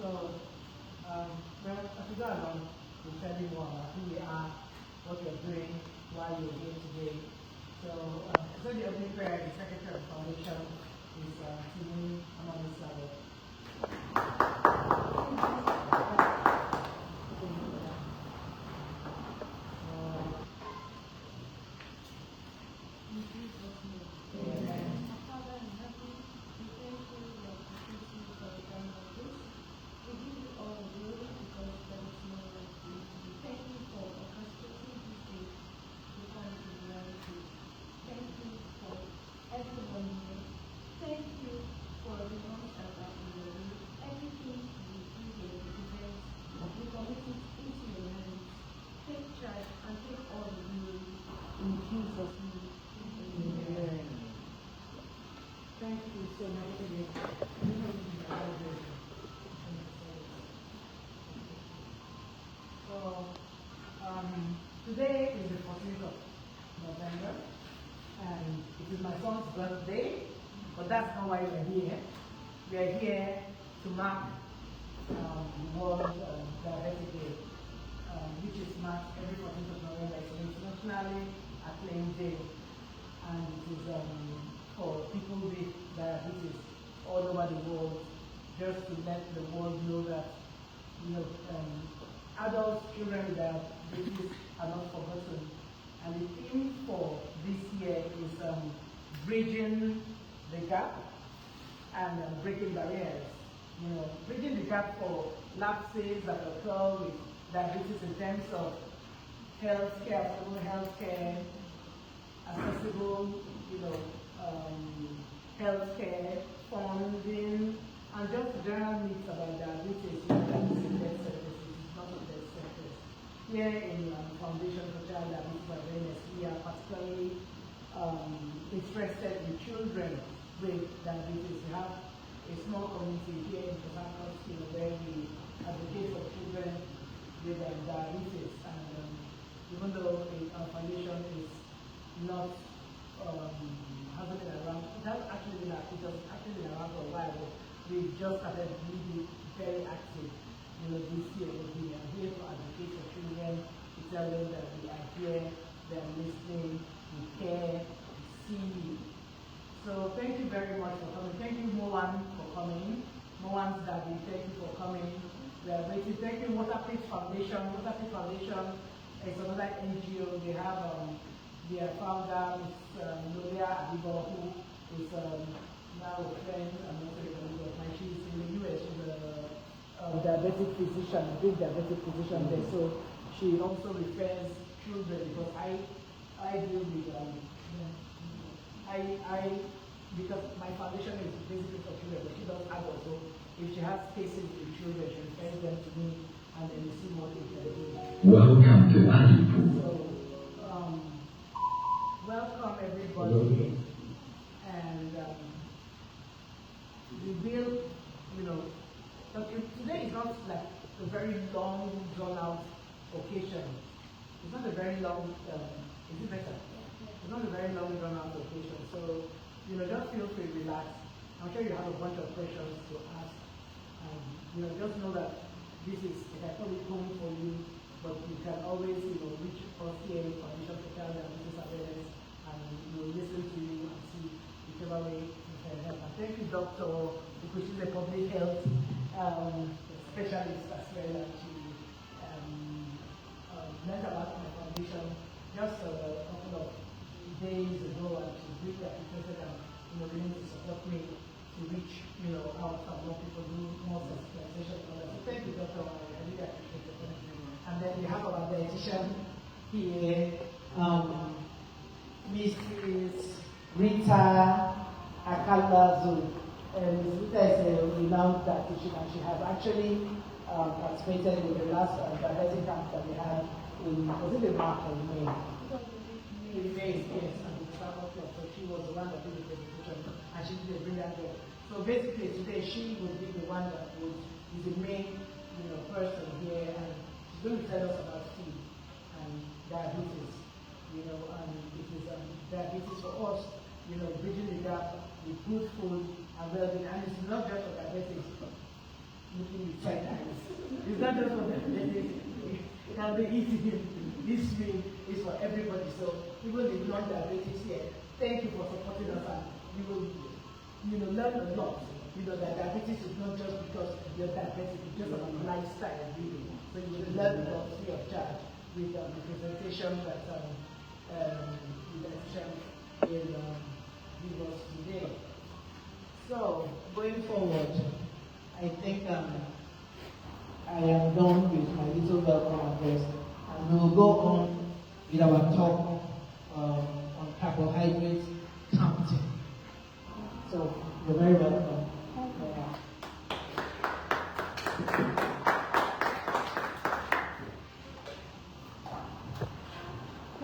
So, well, as we go along, we'll tell you more about who we are, what we're doing, why you're here today. So the opening prayer, the Secretary of the Foundation is Amiediki Emmanuel Georgewill. Thank you so much. So, today is the 14th of November, and it is my son's birthday, but that's not why we're here. We are here to mark World Diabetes Day, which is marked every 14th of November. It's an internationally acclaimed day, and it is for people with diabetes all over the world, just to let the world know that adults, children with diabetes are not forgotten. And the theme for this year is bridging the gap and breaking barriers. Bridging the gap for lapses that occur with diabetes in terms of healthcare, affordable healthcare, accessible, healthcare, funding, and just general needs about diabetes. Here in Foundation for Child Diabetes Awareness, we are particularly interested in children with diabetes. We have a small community here in Port Harcourt where we advocate for children with diabetes, and even though our foundation is not hasn't been around, it has actually been around for a while, but we've just started really very active. This year we are here to advocate for children, to tell them that we are here, they are listening, we care, we see. So thank you very much for coming. Thank you, Moan, for coming. Moan's daddy, thank you for coming. We are waiting. Thank you, Waterpit Foundation. Waterpit Foundation is another NGO. They have their founder, Ms. Lolia Adibo, who is now a friend and also a colleague of mine. She's in the US. She's a diabetic physician, a big diabetic physician there. So she also refers children, because I deal with because my foundation is basically for children, but she does adults. So if she has cases with children, she refers them to me, and then we see what they can do. Welcome to Amiediki. So welcome everybody, and we will, today is not like a very long, drawn-out occasion. It's not a very long, is it better? It's not a very long, drawn-out occasion. So, just feel free, relax. I'm sure you have a bunch of questions to ask. Just know that this is, I call it home for you, but you can always, reach us here, Foundation for Child Diabetes Awareness, and listen to you and see whichever way you can help. And thank you, Dr. because she's a public health specialist as well, and she learned about my foundation just a couple of days ago, and she's really appreciated and willing to support me to reach out and more people, do more sensitization. So thank you, Dr. I really appreciate it. And then we have our dietitian here, Mrs. Rita Akalazu. Rita is a renowned dietitian, and she has actually participated in the last diabetic camp that we had was it in March or May? In May, yes, and so she was the one that did the presentation, and she did a brilliant job. So basically today she would be the one that is the main person here, and she's going to tell us about food and diabetes, and it is diabetes for us, bridging the gap with good food and well-being. And it's not just for diabetes. with fried rice. It's not just for them. It can be eaten. This meal is for everybody. So even the non-diabetics here, thank you for supporting us, and you will learn a lot. That diabetes is not just because you're diabetic, it's just about lifestyle really. So you will learn a lot free of charge with the presentation that the dietitian will give us today. So going forward, I think I am done with my little welcome address, and we will go on with our talk on carbohydrate counting. So you're very welcome.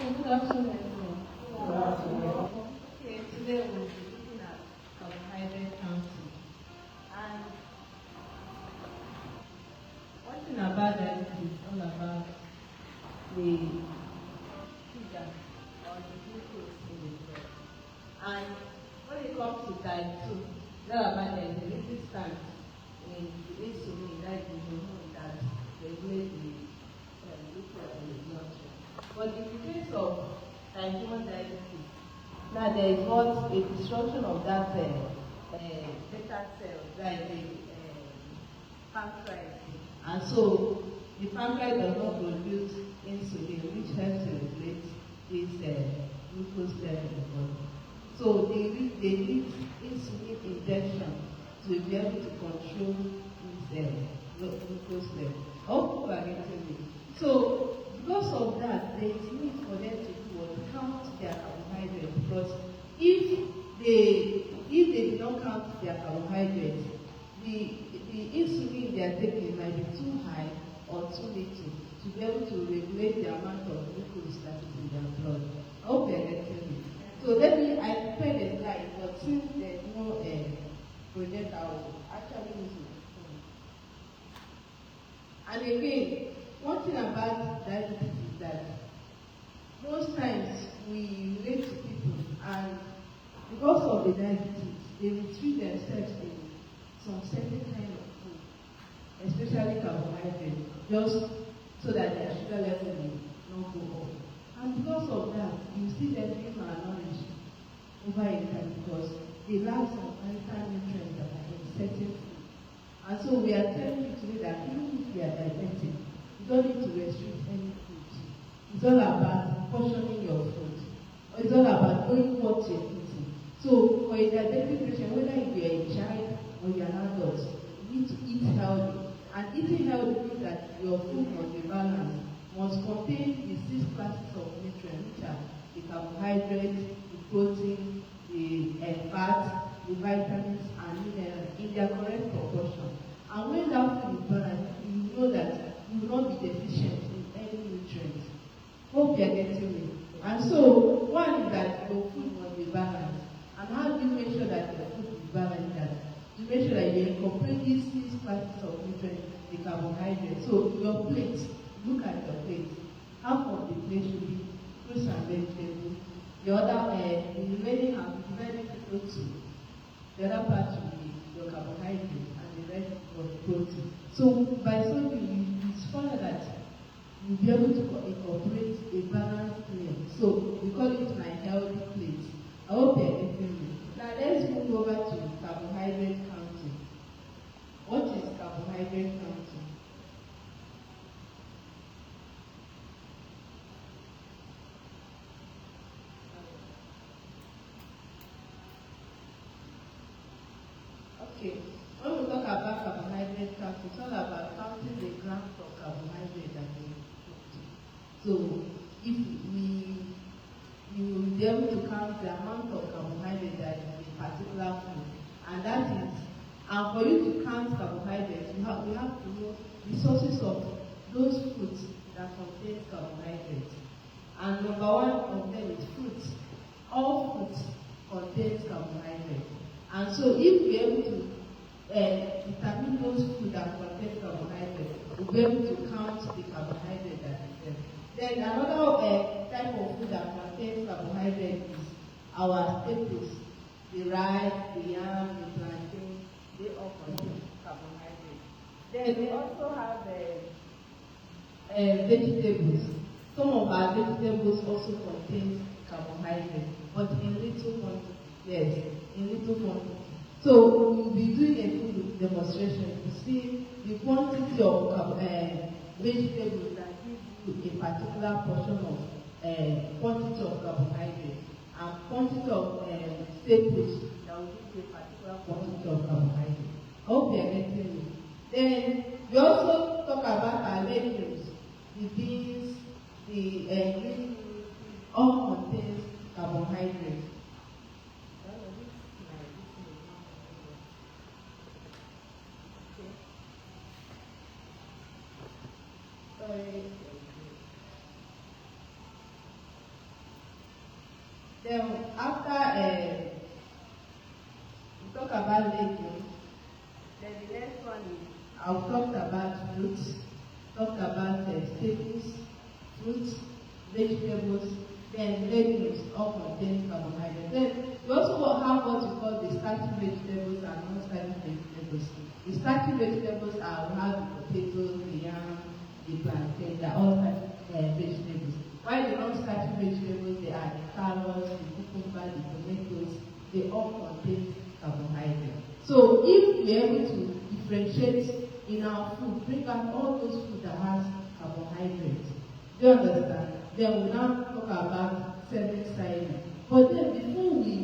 Good afternoon. Okay, today we'll be looking at carbohydrate counting. And one thing about that is all about the sugar or the glucose in the blood. And when it comes to type 2, there are about the resistance in the insulin, that is the hormone that regulates the glucose in the blood. But in the case of type 1 diabetes, now there is what a destruction of that beta cell, that is the pancreas. And so the pancreas does not produce insulin, which helps to regulate this glucose level in the body. So they need insulin injection to be able to control this glucose level. All people are getting it. So because of that, there is need for them to count their carbohydrates, because if they do not count their carbohydrates, the insulin they are taking might be too high or too little to be able to regulate the amount of glucose that is in their blood. I hope they are getting it. So I prepared a slide, but since there is no project, I will actually use my phone. And again, one thing about diabetes is that most times we relate to people, and because of the diabetes, they restrict themselves in some certain kind of food, especially carbohydrates, just so that their sugar level will not go up. And because of that, you see them being malnourished over a time because they lack some vital nutrients that are in certain food. And so we are telling you today that even if you are diabetic, you don't need to restrict any food. It's all about portioning your food. It's all about knowing what you're eating. So for a diabetic patient, whether you are a child or you are an adult, you need to eat healthy. And eating healthy means that your food must be balanced, must contain the 6 classes of nutrients, which are the carbohydrates, the protein, the fat, the vitamins, and minerals in their correct proportion. And when that food is balanced, you know that you will not be deficient in any nutrients. Hope you are getting me. And so, one is that your food must be balanced. And how do you make sure that your food is balanced? That you make sure that you incorporate these 6 classes of nutrients, the carbohydrates. So your plate, look at your plate. Half of the plate should be fruits and vegetables. The other, the remaining half is divided into 2. The other part should be your carbohydrates and the rest was protein. So by so doing, it's fun that you'll be able to incorporate a balanced meal. So we call it my healthy plate. I hope you're getting me. Now let's move over to carbohydrate counting. What is carbohydrate counting? Okay, when we talk about carbohydrate counting, it's all about counting the grams of carbohydrate that we cooked. So if you will be able to count the amount of carbohydrate that is in a particular food, and that is, and for you to count carbohydrates, we have to know the sources of those foods that contain carbohydrates. And number one of them is fruits. All fruits contain carbohydrates. And so if we're able to determine those foods that contain carbohydrates, we'll be able to count the carbohydrate that is there. Then another type of food that contains carbohydrates is our staples. The rice, the yam, the plantain, they all contain carbohydrates. Then we also have vegetables. Some of our vegetables also contain carbohydrates, but in little quantity. Yes, in little quantity. So we will be doing a food demonstration to see the quantity of vegetables that gives you a particular portion of quantity of carbohydrates and quantity of staples that will give you a particular quantity of carbohydrates. I hope they are getting it. Then we also talk about our legumes, the beans, the green, all contains carbohydrates. Then after we talk about legumes, then the next one is I've talked about fruits, talked about staples, fruits, vegetables, then legumes all contain carbohydrates. Then we also have what we call the starchy vegetables and non-starchy vegetables. The starchy vegetables are we have the potatoes, the yam, the plantain, they are all starchy vegetables. While the non-starchy vegetables, they are the carrots, the cucumber, the tomatoes, they all contain carbohydrates. So if we are able to differentiate in our food, bring out all those food that has carbohydrates, do you understand? Then we now talk about serving silence. But then before we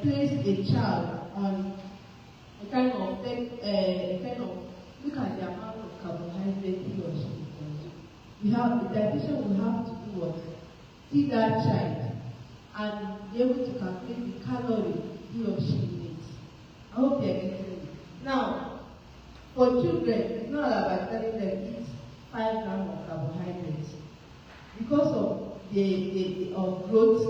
place a child on a kind of look at the amount of carbohydrate he or she consumes, we have the dietitian will have to do what? Feed that child and be able to calculate the calorie he or she needs. I hope they are getting it. Now, for children, it's not about telling them eat 5 grams of carbohydrates. Because of the growth,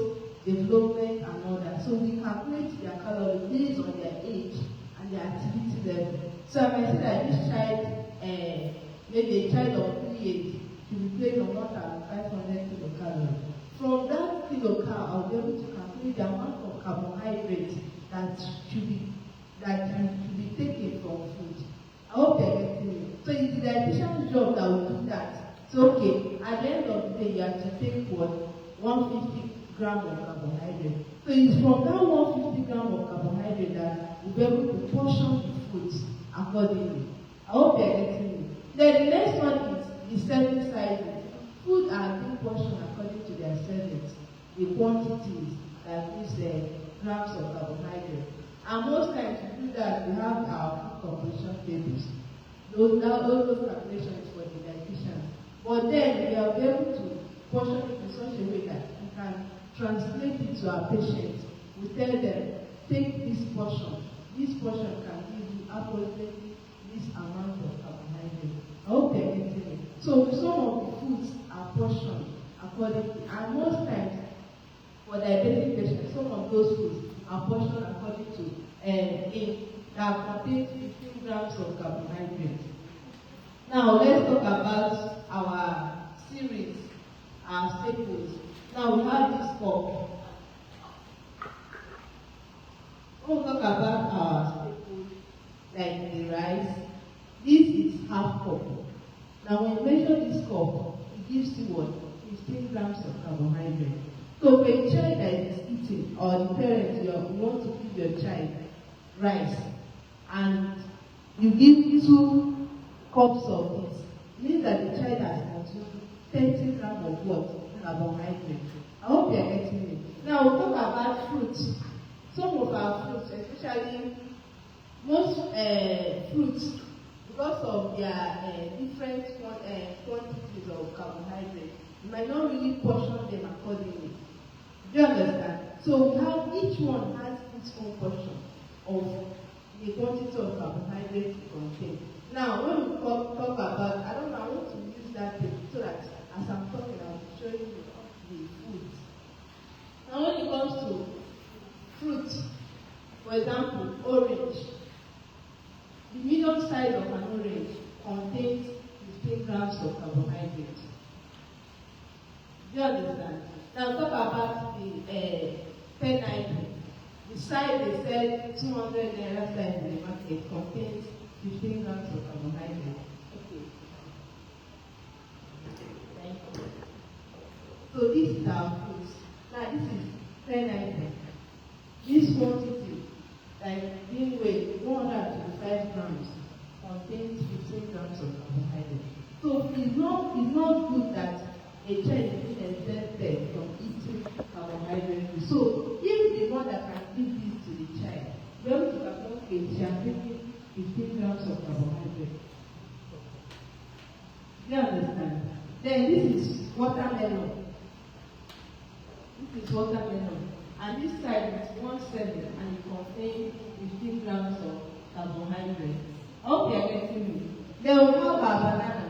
development, and all that. So we calculate their calories based on their age and their activity level. So I might say that this child, maybe a child of 3 years, should be placed on 1,500 kilocalories. From that kilocal, I'll be able to calculate the amount of carbohydrates that should be taken from food. I hope they're getting it. So it's the dietitian's job that will do that. So okay, at the end of the day, you have to take what? 150 grams of carbohydrate. So it's from that 150 grams of carbohydrate that we'll be able to portion the foods accordingly. I hope they're getting it. Then the next one is the serving sizes. Food are being portioned according to their servings, the quantities that gives grams of carbohydrate. And most times to do that, we have our food composition tables. Those calculations for the dietitians. But then we are able to portion it in such a way that we can translate it to our patients. We tell them, take this portion. This portion can give you approximately this amount of carbohydrate. I hope they're getting it. So some of the foods are portioned accordingly. And most times, for diabetic patients, some of those foods are portioned according to that contains 15 grams of carbohydrates. Now let's talk about our series, our staples. Now we have this cup. We'll talk about our staples, like the rice. This is half cup. Now when you measure this cup, it gives you what? 15 grams of carbohydrate. So for a child that is eating, or the parent, you want to give your child rice, and you give 2 cups of it, means that the child has consumed 30 grams of what? Carbohydrate. I hope you are getting it. Now we'll talk about fruits. Some of our fruits, especially most fruits, because of their different quantities of carbohydrate, you might not really portion them accordingly. Do you understand? So we have each one has its own portion of the quantity of carbohydrate it contains. Now, when we talk about, I don't know, I want to use that thing so that as I'm talking, I'll be showing you the foods. Now, when it comes to fruit, for example, orange, the medium size of an orange contains 15 grams of carbohydrate. Do you understand? Now, talk about the pineapple. The size they sell 200 naira size in the market contains 15 grams a child is being exempted from eating carbohydrates. So if the mother can give this to the child, we have to calculate she has taken 15 grams of carbohydrates. You understand? Then this is watermelon. This is watermelon. And this side is 1/7 and it contains 15 grams of carbohydrates. I hope you are getting me. Then we have our banana.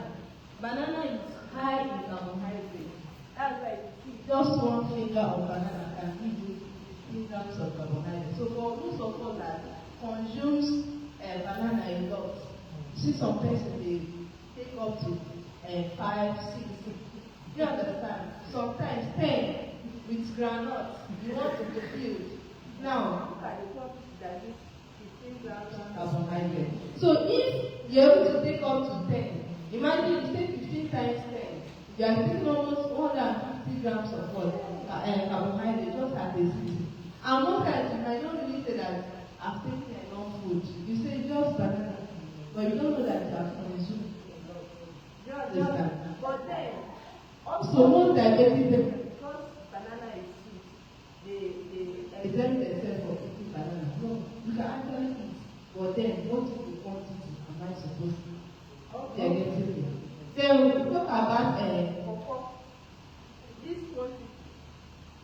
Banana is high in carbohydrates. That's why just one finger of banana can give you 15 grams of carbohydrates. So for most of us that consumes banana a lot, you see some person they take up to 5, 6. You understand? Sometimes 10 with groundnut. You want to fulfill. Now, look at the top that is 15 grams of carbohydrate. So if you're able to take up to 10, imagine you take 15 times 10. You are taking almost 150 grams of carbohydrate just as a seed. And most times you might not really say that I've taken enough food. You say just banana, but you don't know that you have consumed. But then, also most diabetes, because banana is sweet, they exempt themselves from eating banana. No, you can actually eat, but then what is the quantity am I supposed to? They are getting it. Then we talk about this quantity,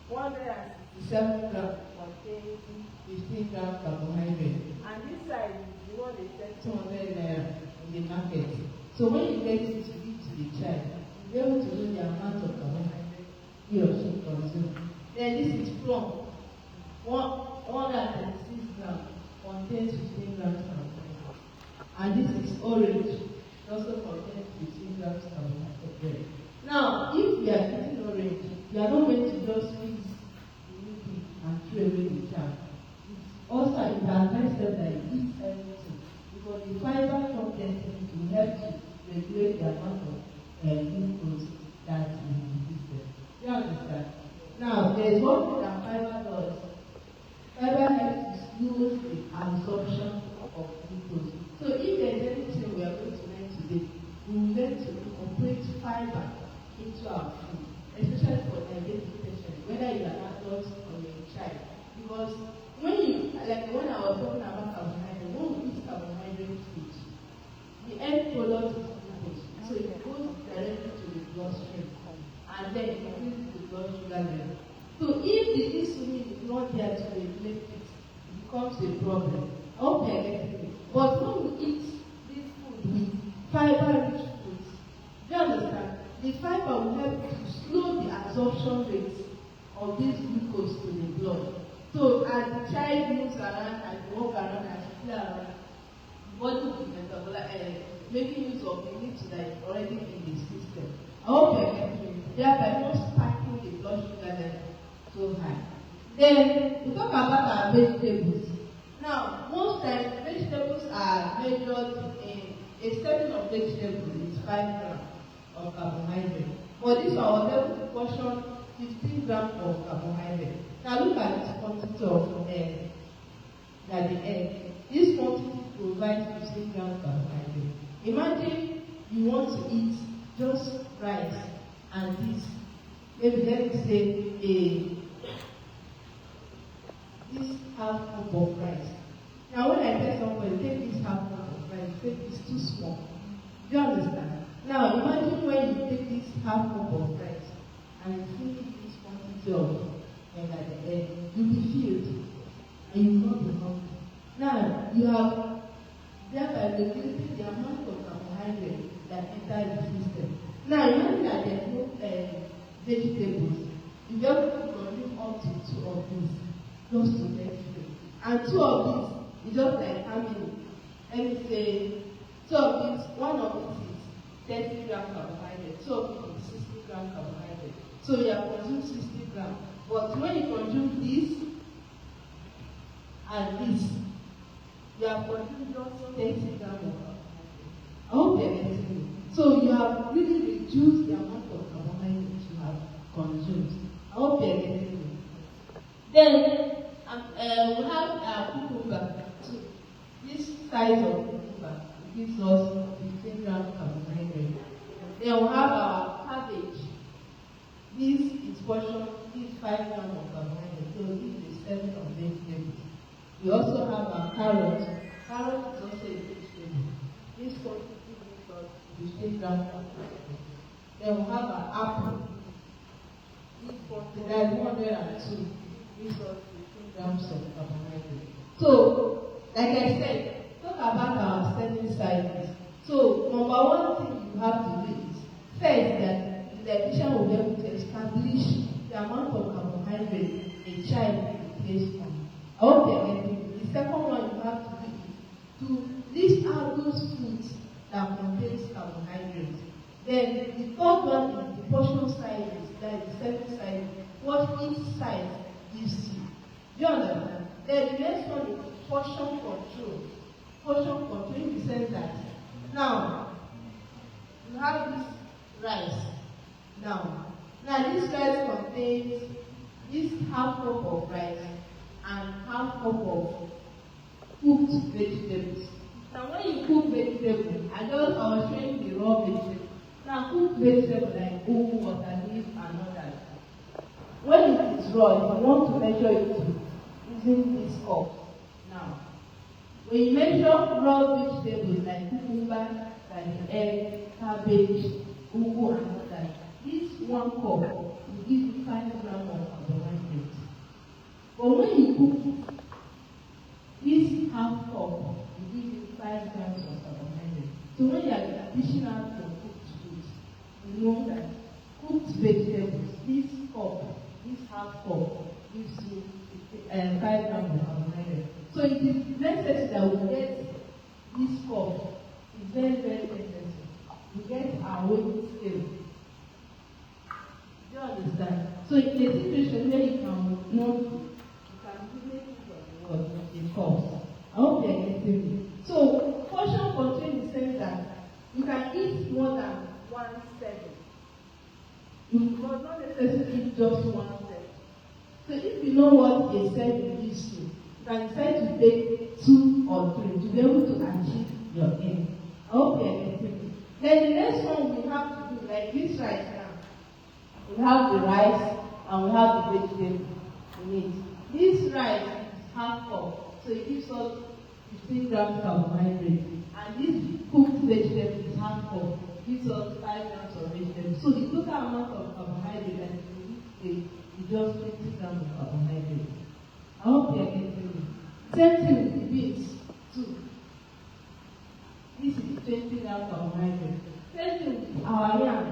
167 grams contains 15 grams carbohydrate. And this side is the one they sell 200 naira in the market. So when you get it to give to the child, you'll be able to know the amount of carbohydrate he or she consumes. Then this is plum. 136 grams contains 15 grams carbohydrate. And this is orange. It also contains 15 grams carbohydrate. Now, if you are eating orange, you are not going to just squeeze and throw away the jam. Also, it advises them that you eat everything because the fiber content will help to regulate the amount of glucose that is in the system. You understand? Now, there is one thing that fiber does. Fiber helps to slow the absorption of glucose. So, if there is anything we are going to learn today, we will learn to incorporate fiber into our food, especially for diabetic patients, whether you are an adult or a child. Because when I was talking about carbohydrate, when we eat carbohydrate food, the end product is glucose. So it goes directly to the bloodstream and then it increases the blood sugar level. So if the insulin is not there to regulate it, it becomes a problem. I hope you are getting it. But when we eat this food with fiber-rich foods, do you understand? The fiber will help to slow the absorption rate of this glucose to the blood. So as the child moves around, as you walk around, as you play around, the body will be making use of the need that is already in the system. I hope you are getting it. Thereby not spiking the blood sugar level so high. Then we talk about our vegetables. Now, most times vegetables are measured in a serving of vegetables is 5 grams of carbohydrate. But this one was able to portion 15 grams of carbohydrate. Now look at this quantity of egg. That the egg. This quantity provides 15 grams carbohydrate. Imagine you want to eat just rice and this. Maybe let me say this half cup of rice. Now when I tell somebody take this half cup of rice, take this too small. Do you understand? Now imagine when you take this half cup of rice and you finish this quantity of egg at the end, you'll be filled and you will not be hungry. Now you have thereby regulated the amount of carbohydrate that enter the system. Now imagine that there is no vegetables. You just consume up to 2 of these just to get filled. And 2 of these is just like how many? Let me say 2 of these, 1 of it is 30 grams carbohydrate, 2 of it is 60 grams carbohydrate. So you have consumed 60 grams. But when you consume this and this, you have consumed just 30 grams of carbohydrate. I hope you are getting it. So you have really reduced the amount of carbohydrate you have consumed. I hope you are getting it. Then we have cucumber too. This size of cucumber gives us 15 grams carbohydrate. Then we have our cabbage. this is portion, this 5 grams of carbohydrate, so this is 7 of vegetables. We also have our carrot. Carrot is also a vegetable. This constitutes 15 grams of carbohydrate. Then we have our apple. This contains 102. This is 15 grams of carbohydrate. So, like I said, talk about our serving sizes. So, number one thing you have to do is first that the dietitian will be able to establish the amount of carbohydrate a child will be placed on. I hope you're getting it. The second one you have to do is to list out those foods that contains carbohydrates. Then the third one is the portion sizes, that is the serving size, what each size gives you. Do you understand? Then the next one is portion control. Portion control in the sense that now you have this rice. Now this rice contains this half cup of rice and half cup of cooked vegetables. Now when you cook vegetables, I was showing the raw vegetables. Now cooked vegetables like ugu, water leaf, and all that. When it is raw, if you want to measure it using this cup. Now, when you measure raw vegetables like cucumber, like egg, cabbage, ugu, and all that, this 1 cup will give you 5 grams of carbohydrates. But when you cook this half cup, will give you 5 grams of carbohydrates. So when you are dishing out your cooked food, you know that cooked vegetables, this cup, this half cup, gives you 5 grams of carbohydrates. So it is necessary that we get this cup. It's very, very necessary. We get our weighing scale. Do you understand? So in a situation where you can not, you can make it on the cost. I hope you are getting it. So portion control in the sense that you can eat more than 1 serving. You must not necessarily eat just 1 serving. So if you know what a serving is to, you can decide to take 2 or 3 to be able to achieve your aim. I hope you are getting it. Then the next one we have to do, like this right now. We have the rice and we have the vegetable in it. This rice is half cup, so it gives us 15 grams carbohydrate. And this cooked vegetable is half cup, gives us 5 grams of vegetable. So the total amount of carbohydrate that you need is just 20 grams of carbohydrate. I hope you are getting it. Same thing with the beans too. This is 20 grams of carbohydrate. Same thing with our yam.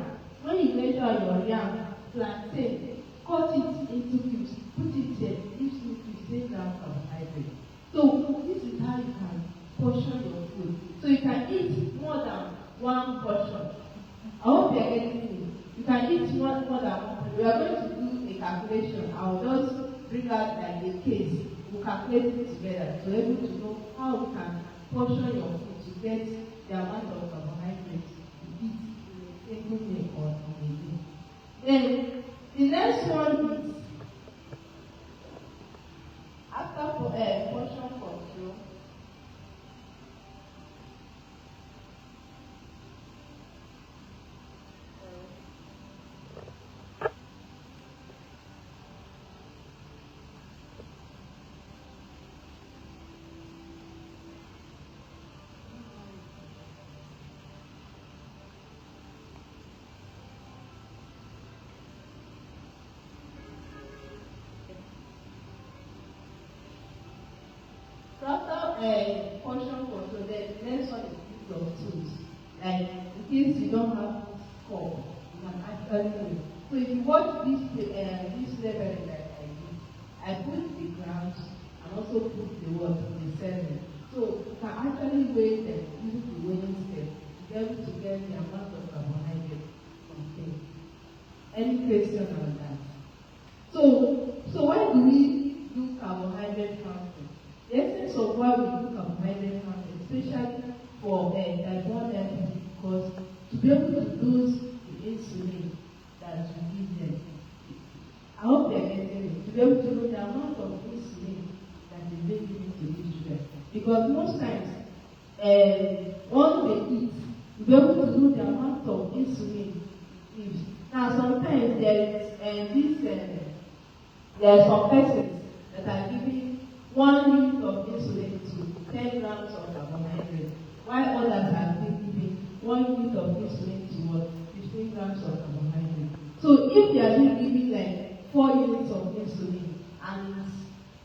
When you measure your yam, plantain, cut it into cubes, put it here, gives you 15 grams of carbohydrate. So this is how you can portion your food. So you can eat more than 1 portion. I hope you are getting it. You can eat more than 1 portion. We are going to do a calculation. I will just bring out like a case. We'll calculate it together to be able to know how we can portion your food to get the amount of carbohydrates you eat in a single day or in a day. Then the next one is after portion control. After portion control, the next one is use of tools. Like in case you don't have this cup, you can actually do it. So if you watch this level that I did, I put the grams and also put the word the serving. So you can actually weigh them using the weighing scale to be able to get the amount of carbohydrate contained. Any question on that? So why do we do carbohydrate counting? The essence of why we do carbohydrate counting, especially for type 1 diabetes, because to be able to dose the insulin that we give them. I hope they are getting it. To be able to know the amount of insulin that they may give to these children. Because most times, once they eat, to be able to know the amount of insulin is Now, sometimes there are some persons that are giving 1 unit of insulin to 10 grams of carbohydrate, while others are giving 1 unit of insulin to 15 grams of carbohydrate. So if they are giving like 4 units of insulin and it's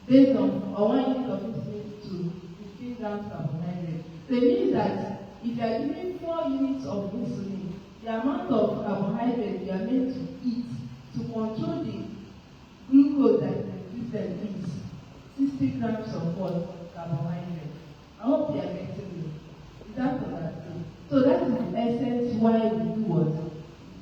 based on 1 unit of insulin to 15 grams of carbohydrate, so it means that if you are giving 4 units of insulin, the amount of carbohydrate you are meant to eat to control the glucose that the system eats, 60 grams of carbohydrate. I hope you are getting me. Is that understood? So that is the essence why we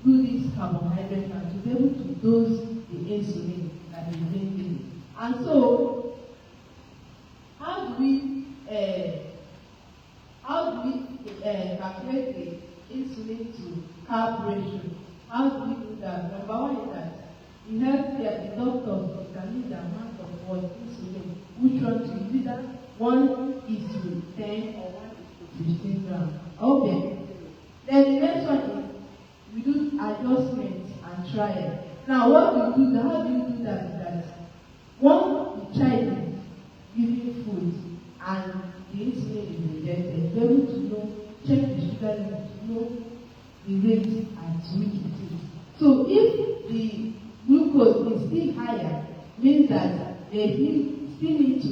do this carbohydrate and to be able to dose the insulin that is being given. And so, how do we calculate the insulin to carb ratio? How do we do that? Number one is that in healthcare, the doctors determine the amount of insulin which one to use, either 1:10 or 1:15 grams. Okay. Then the next one is we do adjustments and trial. Now, what we do, how do you do that? Is that one, the child is giving food and the insulin is injected, be able to know, check the sugar level, to know the rate at which it is. So if the glucose is still higher, means that they still need to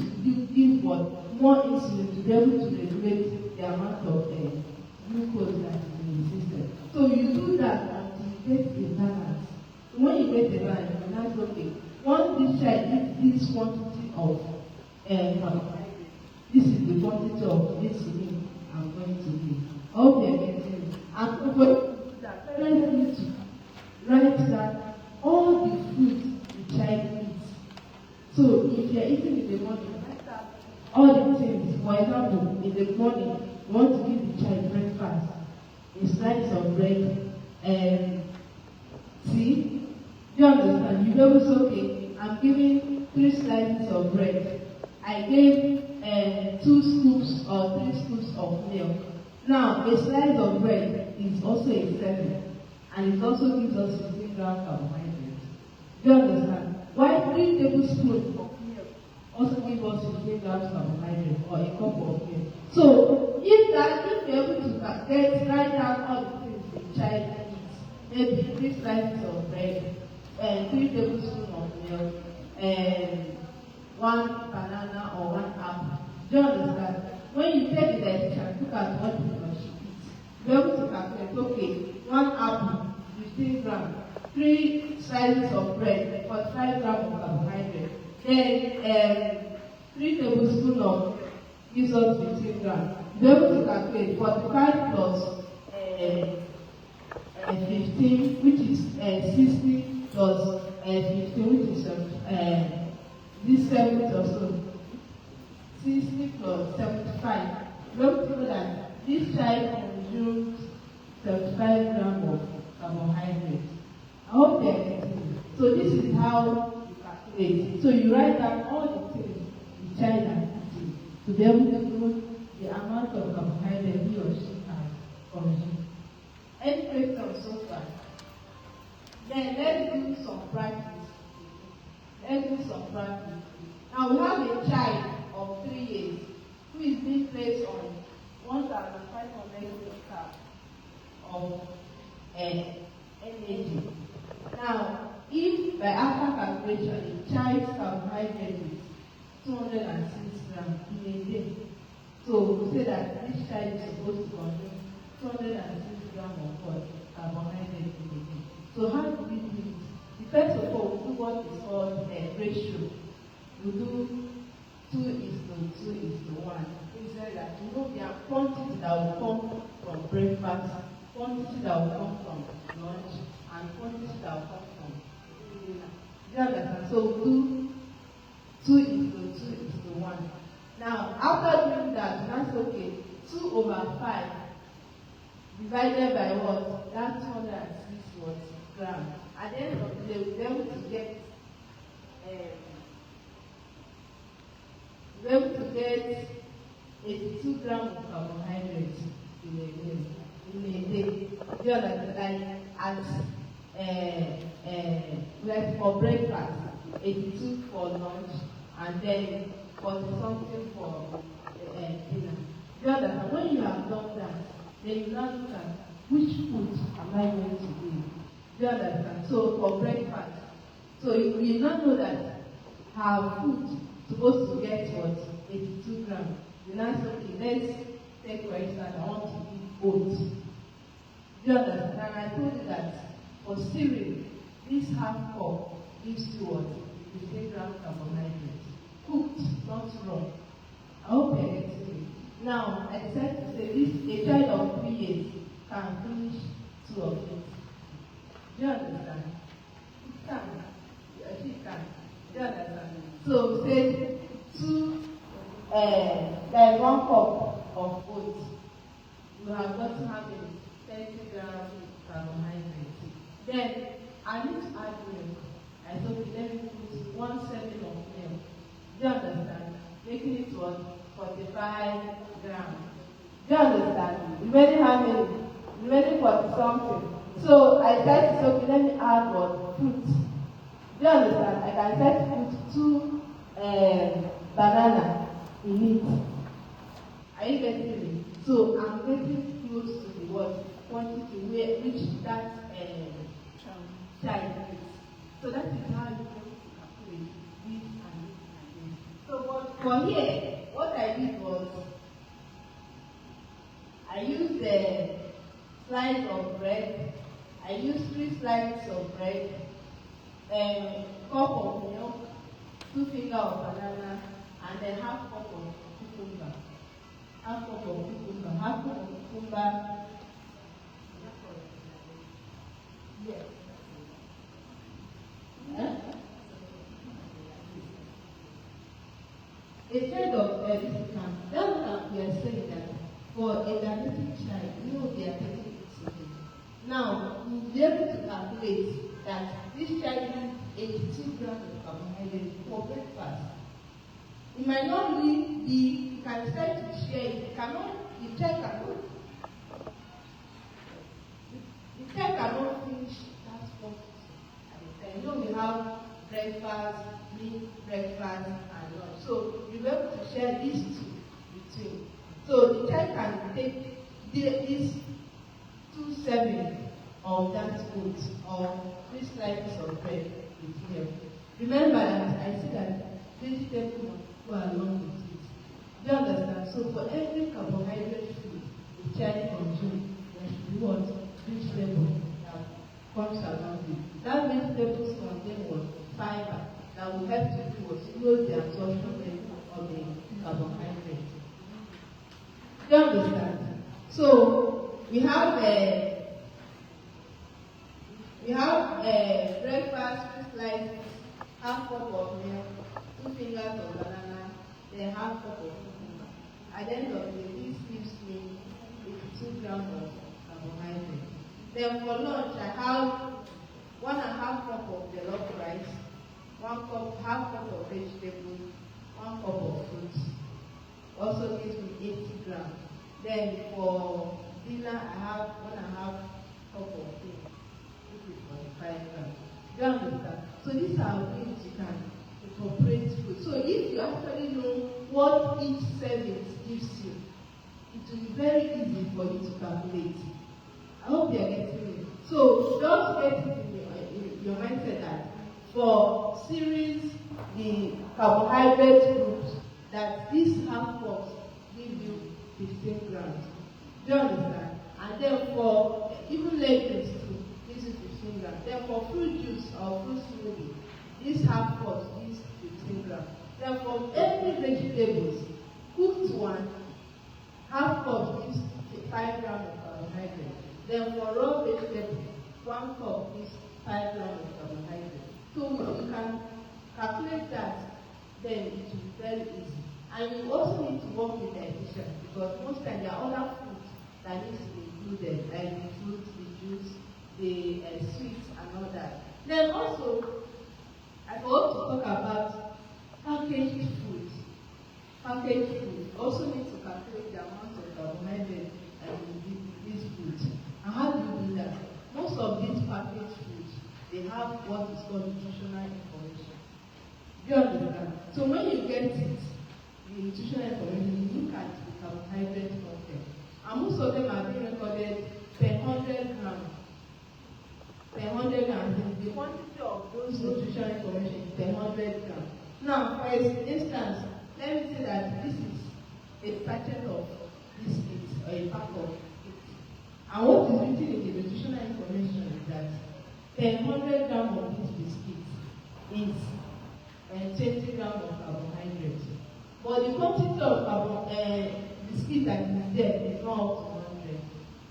give more insulin to be able to regulate the amount of glucose that is in the system. So you do that until you get a balance. So when you get a balance, you can ask, okay, once this child eats this quantity of carbohydrate, this is the quantity of insulin I'm going to give. I hope you are getting it. And for that, parents need to write down all the food the child eats. So if you are eating in the morning, write down all the things. For example, in the morning, you want to give the child breakfast, a slice of bread, tea. Do you understand? You know it's okay. I'm giving 3 slices of bread. I gave 2 scoops or 3 scoops of milk. Now, a slice of bread is also a 7, and it also gives us 15 grams carbohydrate. Do you understand? Why 3 tablespoons of milk also give us 15 grams carbohydrate or a cup of milk? So, if you're able to write down all the things the child eats, maybe 3 slices of bread, 3 tablespoons of milk, 1 banana or 1 apple. Do you understand? When you take the dietitian, look at what he or she eats. You're able to calculate, okay, 1 apple, 15 grams, 3 slices of bread, 45 grams of carbohydrate, then 3 tablespoons of gives us 15 grams. You're able to calculate 45 plus 15, which is 60 plus 15, which is this 70 or so. 60 plus 75. You're able to know that this child consumes 75 grams of carbohydrate. I hope they are getting it. So this is how you calculate. So you write down all the things the child has eaten to be able to know the amount of carbohydrate he or she has consumed. Any questions so far? Then let's do some practice. Now we have a child of 3 years who is being placed on 1,500 milligrams of energy. Now, if by after calculation the child's carbohydrate is 206 grams in a day, so we say that this child is supposed to consume 206 grams of carbohydrate in a day. So how do we do it? First of all, we do what is called a ratio. We do 2:2:1. We say that we know there are quantities that will come from breakfast, quantities that will come from lunch, and quantities that will come from dinner. Do you understand? So we do 2:2:1. Now, after doing that, that's okay. 2/5 divided by what? That's 206 grams. At the end of the day, we'll be able to get 82 grams of carbohydrates in a day. Do you understand? Like as like for breakfast, 82 for lunch, and then 40 something for dinner. You understand? When you have done that, then you now look at which food am I going to eat. You understand? So for breakfast, so you now know that her food supposed to get what 82 grams. You now say, okay, let's take for instance, I want to eat oats. You understand? And I told you that for cereal, this half cup gives you what 15 grams carbohydrates. Cooked, not raw. I hope you're getting it. Now, I decided to say this: a child of 3 years can finish 2 of it. Do you understand? It can. She can. Do you understand? So say 2, there's 1 cup of oats. You have got to have 30 grams carbohydrates. Then I need to add milk. I thought, let me put 1 serving of milk. Do you understand? Making it to 45 grams. Do you understand? You already have many. You already 40 something. So I tried to say, okay, let me add what? Fruit. Do you understand? I can try to put 2 banana in it. Are you getting it? So I'm getting close to the what quantity which that child is. So that is how you go to calculate this and this and this. So for here, what I did was I used a slice of bread. I used 3 slices of bread, cup of milk, 2 fingers of banana, and then half cup of cucumber. Half cup of cucumber. Half cup of cucumber. Yes. A child of this camp, that's what we are saying, that for a diabetic child, you know they are taking it today. Now, you'll be able to calculate that this child needs 82 grams of carbohydrate for breakfast. It might not really be, you can try to share it. The child cannot finish that first at a time. You know, we have breakfast, breakfast, and lunch. So you'll be able to share these 2 between. So the child can take these 2 servings of that oat or 3 slices of bread with milk. Remember that I see that vegetables must go along with it. Do you understand? So for every carbohydrate food the child consumes, there should be what vegetable that comes along with it. That vegetables contain what fiber that will help to do what slow the absorption of the carbohydrate. Do you understand? So we have breakfast, 2 slices, half cup of milk, 2 fingers of banana, then half cup of cucumber. At the end of the day, this gives me 82 grams of carbohydrate. Then for lunch, I have 1.5 cup of jollof rice, half cup of vegetables, 1 cup of fruits. Also gives me 80 grams. Then for dinner, I have 1.5 cup of tea, which is 45 grams. Do you understand? So these are ways you can incorporate food. So if you actually know what each serving gives you, it will be very easy for you to calculate. I hope you are getting it. So just get it in your mindset that for cereals, the carbohydrate groups, that these half cups give you 15 grams. Do you understand? And then for even legumes too, this is 15 grams. Then for fruit juice or fruit smoothie, this half cup gives 15 grams. Then for every vegetables, cooked one, half cup gives 5 grams of carbohydrate. Then for raw vegetables, 1 cup gives 5 grams of carbohydrate. So if you can calculate that, then it will be very easy. And you also need to work with the dietitian, because most times there are other foods that need to be included, like the fruits, the juice, the sweets, and all that. Then also, I forgot to talk about packaged food. Packaged food also need to calculate the amount of carbohydrate in these foods. And how do you do that? Most of these packaged foods, called nutritional information. Do you understand? So when you get it, the nutritional information, you look at the carbohydrate content. And most of them are being recorded per 100 grams. Per 100 grams. The quantity of those nutritional information is per 100 grams. Now, for instance, let me say that this is a packet of biscuits or a pack of biscuits. And what is written in the nutritional information is that per 100 grams of this biscuit is 20 grams of carbohydrates. But the quantity of biscuit that is there is not up to 100.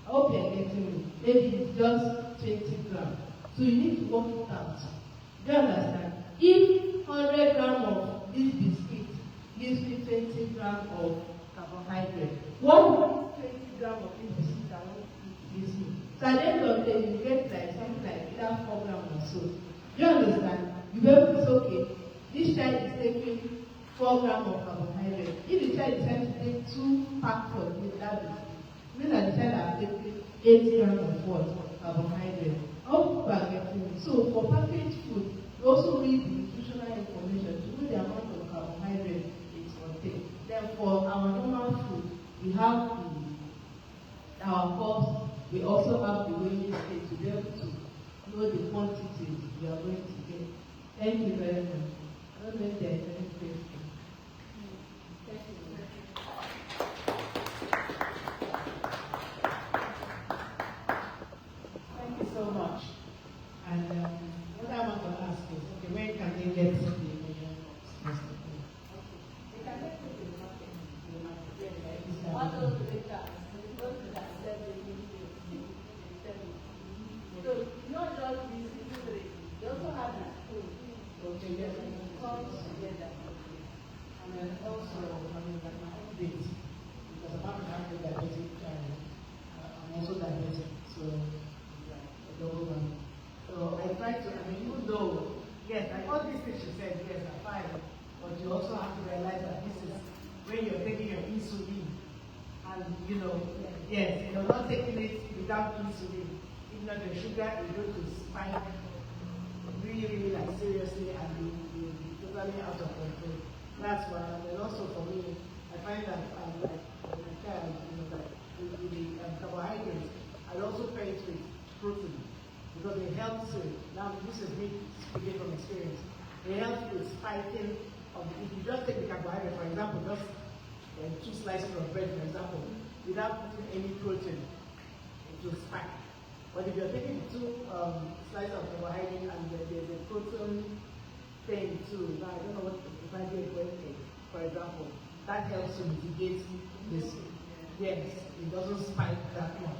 I hope you are getting me. Maybe it's just 20 grams. So you need to work it out. Do you understand? If 100 grams of this biscuit gives me 20 grams of carbohydrate, what would 20 grams of this biscuit I want to gives me? So at the end of the day, you get like something like either 4 grams or so. Do you understand? You be able to say, okay, this child is taking 4 grams of carbohydrate. If the child decides to take 2 packs of that biscuit, it means that the child has taken 8 grams of what? Carbohydrate. How people are getting it. So for packaged food, you also read the nutritional information to know the amount of carbohydrate it contains. Then for our normal food, we have our cups, we also have the weighing scale to be able to know the quantities we are going to get. Thank you very much. I don't know if there is any question. Thank you so much. And what I want to ask is, okay, where can they get the measuring cups? They can get it in the market. What those data, those that said they need to so not just these three, they also have the school. Okay, yes, Comes together. and then also, I mean, like my own base, because apart from having a diabetic child, I'm also diabetic, so a double one. So I try to, I mean, even though, yes, like all these things she said, yes, are fine, but you also have to realize that this is when you're taking your insulin, and you know, yes, you're not taking it without insulin. If not, your sugar is going to spike really like seriously, and you'll be totally out of control. That's why, and then also for me, I find that like my child, you know, like with the carbohydrates, I also pair it with protein because it helps with, now this is me speaking from experience, it helps with spiking of, if you just take the carbohydrate, for example, just 2 slices of bread, for example, without putting any protein, it will spike. But if you're taking 2 slices of carbohydrate and there's a protein thing too, now I don't know what if I do it, for example, that helps to mitigate this. Yes, it doesn't spike that much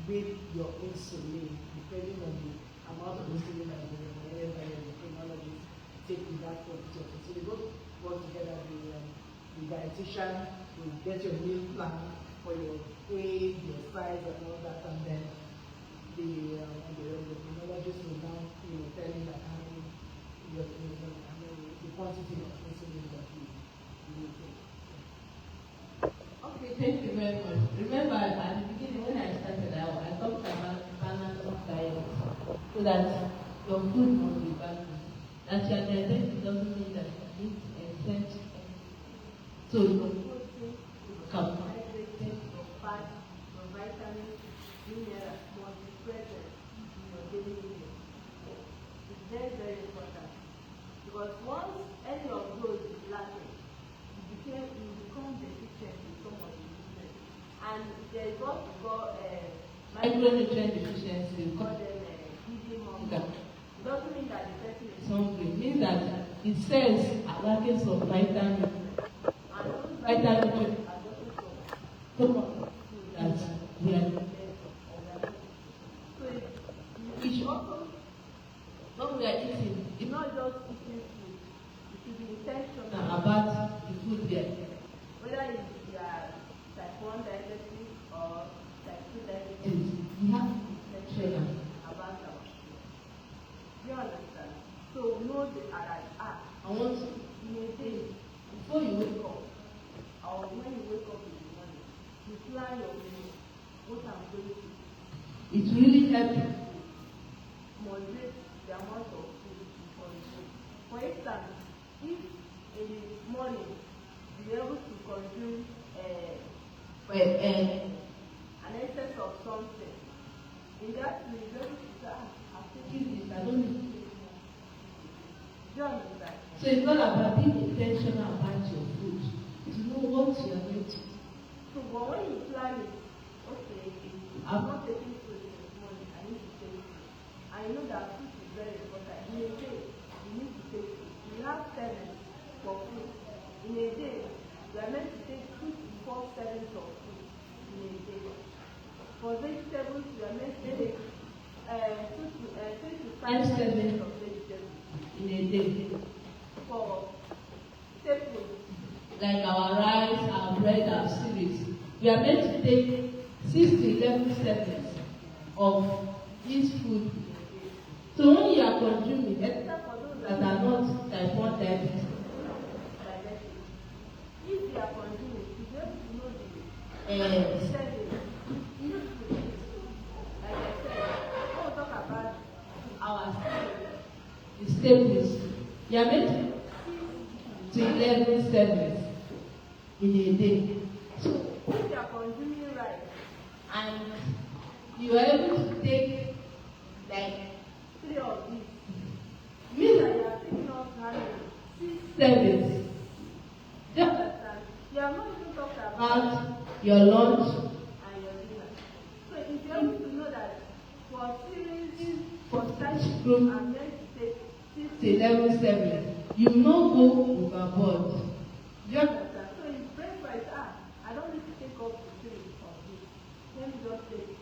with your insulin, depending on the amount of insulin that the endocrinologist take with that quantity of insulin. So they both work together. The dietitian will get your meal plan for your weight, your size, and all that, and then the endocrinologist will now tell you that how many the quantity of insulin that you need to. Okay, thank you very much. Remember, at the beginning when I started out, I talked about balance of diet, so that your food must be balanced. That you are diabetic doesn't mean that you need to accept. So your protein, your carbohydrates, your fat, your vitamins, minerals must be present in your daily meal. It's very, very important. Because once any of those is lacking, you become deficient in some of the nutrients. And there is what we call micronutrient deficiency. We call them eating hunger. It doesn't mean that the person is hungry. It means that the cells are lacking some vitamins. And those vitamins are also some of the food that we are so it should also, when we are eating, it's not just eating food. It should be intentional about the food there. Whether it's type 1 diabetes or type 2 diabetes, we have to be intentional about our food. You understand? So know the I want to in a day, before you wake up, or when you wake up in the morning, you plan your meal, what I'm going to do. It really helps you moderate the amount of food an excess of something. In that way, you don't I've taken this, I don't need to take more. Do you understand? So it's not about being intentional about your food. To know what you are going to do. So but when you plan it, okay, I'm not taking food this morning, I need to take food. I know that food is very important. In a day, you need to take food. You have 7 for food. In a day, you are meant to take 2 to 4 servings of food in a day. For vegetables, you are meant to take 3 to 5 servings of vegetables in a day. For staples, like our rice, our bread, our cereals, we are meant to take 6 to 11 servings of each food. So when you are consuming, except for those that are not type 1 diabetes, if you are consuming, you have to know the serving. Like I said, when we talk about our staples, you are meant to 11 servings in a day. So if you are consuming rice and you are able to take like 3 of these, means that you are taking off having 6 servings. Do you understand? You are not even talking about your lunch and your dinner. So if you are able to know that for cereals, for starch group, I'm going to take 6 to 11 servings, you will not go overboard. Do you understand? So in breakfast, I don't need to take up to 3 of this. Let me just take 2.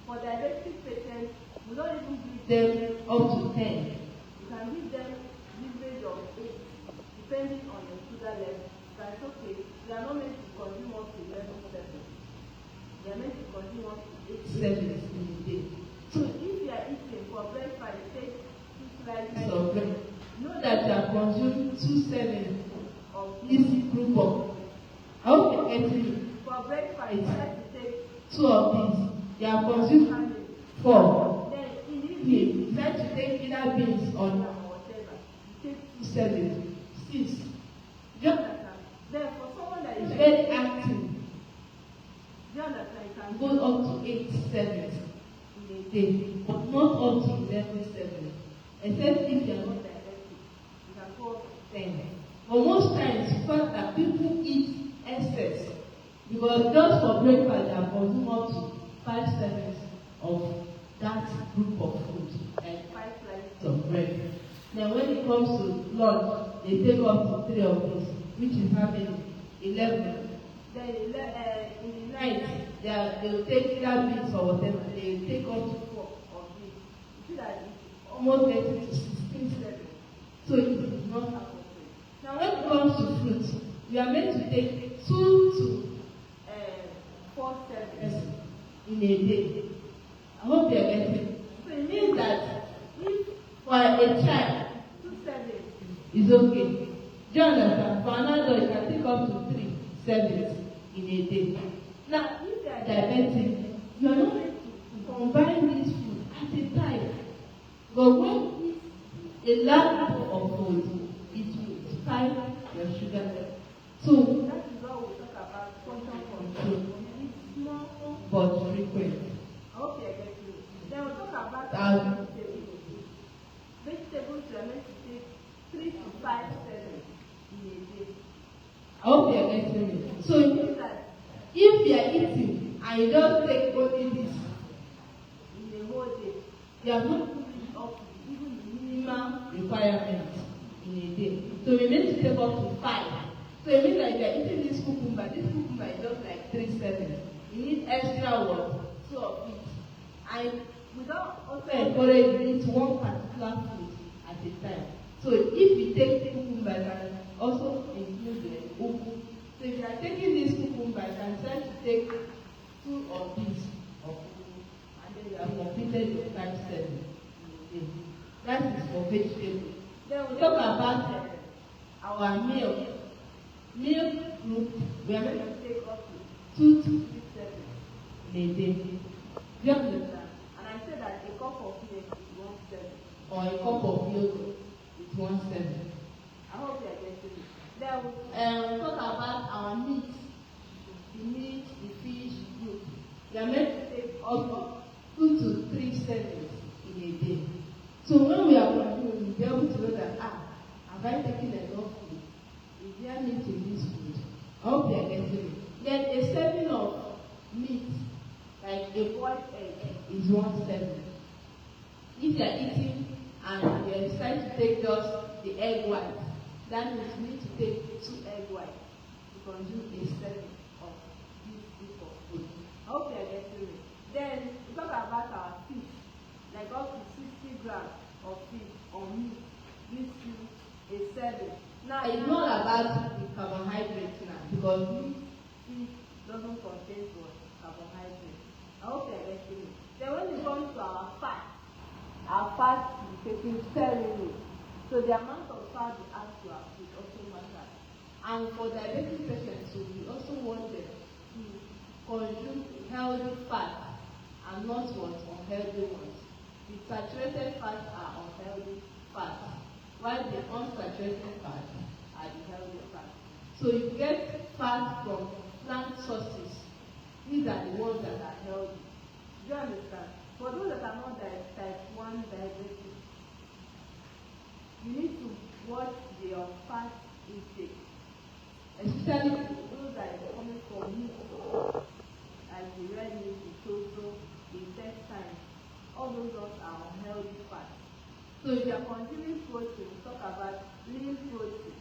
For diabetic patients, we don't even give them up to 10. You can give them leverage of 8, depending on your sugar level. That's okay. They are not meant to consume up to 11 servings. They are meant to consume up to 8 servings in a day. So if you are eating for breakfast, take 2 slices of bread. Know that you are consuming 2 servings of this group of. I hope you get me. For breakfast, you have to take 2 of these. You are consuming 4. Then in the evening, you have to take either beans or whatever. You take 2 servings. 6. Do you understand? Then for someone that is very active, do you understand? You can go up to 8 servings in a day, but not up to 11 servings. Except if you are not diabetic, you can go up to 10. But most times, you find that people eat excess because just for breakfast, they are consuming up to 5 servings of that group of food, like 5 slices of bread. Now, when it comes to lunch, they take up to 3 of these, which is how many? 11. Then in the night, they will take either beans or whatever. They will take up to 4 of these. You see that it's almost getting to 16 servings. So it is not appropriate. Now, when it comes to fruits, we are meant to take 2 to 4 servings in a day. I hope you are getting it. So it means that if for a child, 2 servings is okay. Do you understand? For an adult, you can take up to 3 servings in a day. Now, if you are diabetic, you are not meant to combine this food at a time. But when a lack of food, it will spike your sugar level. So that is why we talk about portion control. It's small but frequent. I hope you are getting it. Then we'll talk about vegetables. Vegetables, you are meant to take 3 to 5 servings in a day. I hope you are getting it. So it means that if you are eating and you just take only this in a whole day, you are not putting up to even the minimum requirement in a day. So we need to take up to 5. So it means that if you are eating this cucumber is just like 3 servings. You need extra water, 2 of it. And we don't also encourage you to eat one particular food at a time. So if you take cucumber, you can also include the ugu. So if you are taking this cucumber, you can try to take 2 of these of ugu, and then you have completed your 5 servings in a day. That is for vegetables. Then we talk about our milk. Milk group, we are going to take up to 2 to 3 servings in a day. Do you understand? And I said that a cup of milk is 1 serving, or a cup of yogurt is 1 serving. I hope you are getting it. Then we talk about our meat the meat, the fish, food. You are meant to take up 2 to 3 servings in a day. So when we are consuming, we'll be able to know that, have I taken enough food? Is there meat in this food? I hope you are getting it. Then a serving of meat, like a boiled egg, is 1 serving. If you are eating and you decide to take just the egg white, that means you need to take 2 egg whites to consume a serving of this group of food. I hope you are getting it. Then we talk about our fish, like up to 60 grams of fish or meat gives you a serving. Now it's not about the carbohydrates now, because meat, fish doesn't contain carbohydrates. I hope you are getting it. Then when it comes to our fat is taken sparingly. So the amount of fat we add to our food also matters. And for diabetic patients, so we also want them to consume healthy fat and not unhealthy ones. The saturated fats are unhealthy fats, while the unsaturated fats are the healthy fats. So you get fat from plant sources. These are the ones that are healthy. Do you understand? For those that are not type 1 diabetic, you need to watch their fat intake, especially those that are coming from meat, like the red meat, the tofu, the intestine. All those are unhealthy fats. So if you are consuming protein, talk about lean protein.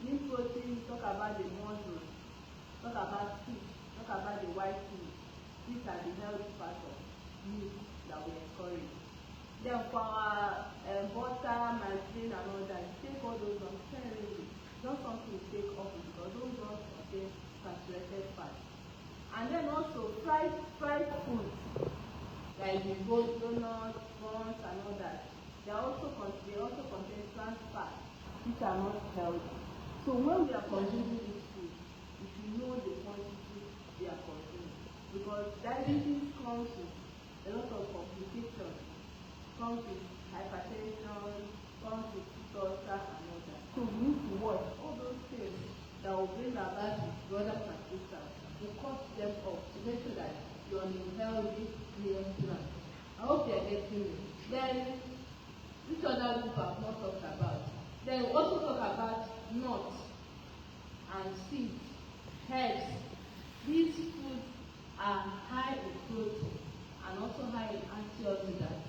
Lean protein, talk about the muscle, talk about fish, talk about the white meat. These are the healthy fats of meat that we encourage. Then for our butter, margarine, and all that, take all those ones sparingly. Not something to take off because those ones contain saturated fat. And then also fried foods, like the goat donuts, buns, and all that. They also contain trans fats, which are not healthy. So when we are consuming this food, we should know the quantity we are consuming, because diabetes comes with a lot of complications. Comes with hypertension, comes with ulcer, and all that. So we need to watch all those things that will bring about the broader participants to cut them off to make sure that you're on a healthy meal plan. I hope you're getting it. Then, which other group I've not talked about? Then we also talk about nuts and seeds, herbs. These foods are high in protein and also high in antioxidants.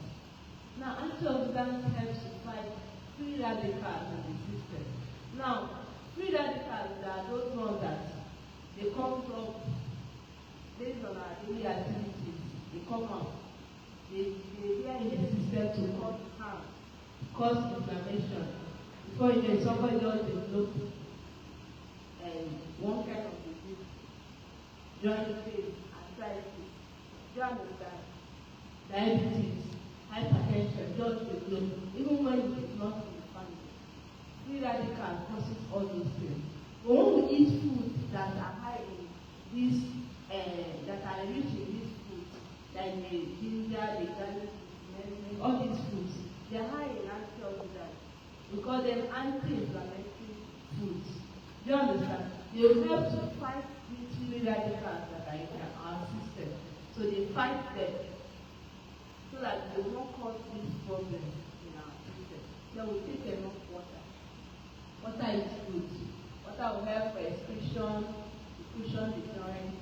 Now, antioxidants help to fight free radicals in the system. Now, free radicals are those ones that they come from based on our daily activities. They come out. They are in the system to cause harm, cause inflammation. Before you know, somebody just develop one kind of disease, joint pain, arthritis. Do you understand? Diabetes, hypertension, just develop, even when it is not in the family. Free radical causes all those things. But when we eat food that are high in this, that are rich in these foods, like the ginger, the garlic, all these foods, they are high in antioxidants. We call them anti-inflammatory foods. Do you understand? They will help to fight these free radicals that are in our system. So they fight them so that they won't cause these problems in our system. Then we take enough water. Water is good. Water will help for excretion deterrent,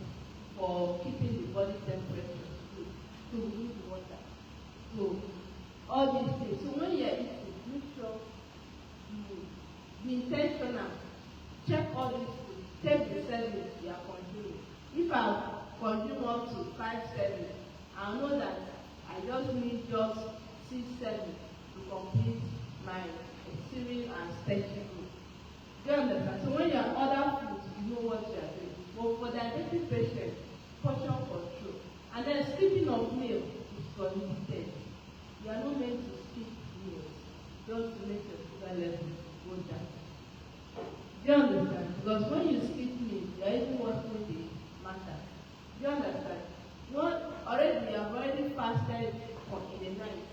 for keeping the body temperature good. So we need water. So all these things. So when you are eating, make sure you be intentional. Check all these foods. Take the servings you are consuming. If I consume up to 5 servings, I know that I just need just 6 servings to complete my cereal and special food. Do you understand? So when you are other foods, you know what you are doing. But for diabetic patients, portion control. And then skipping of meals is prohibited. You are not meant to skip meals just to make your sugar level go down. Do you understand? Because when you skip meals, you are even worsening the matter. Do you understand? You have already fasted in the night.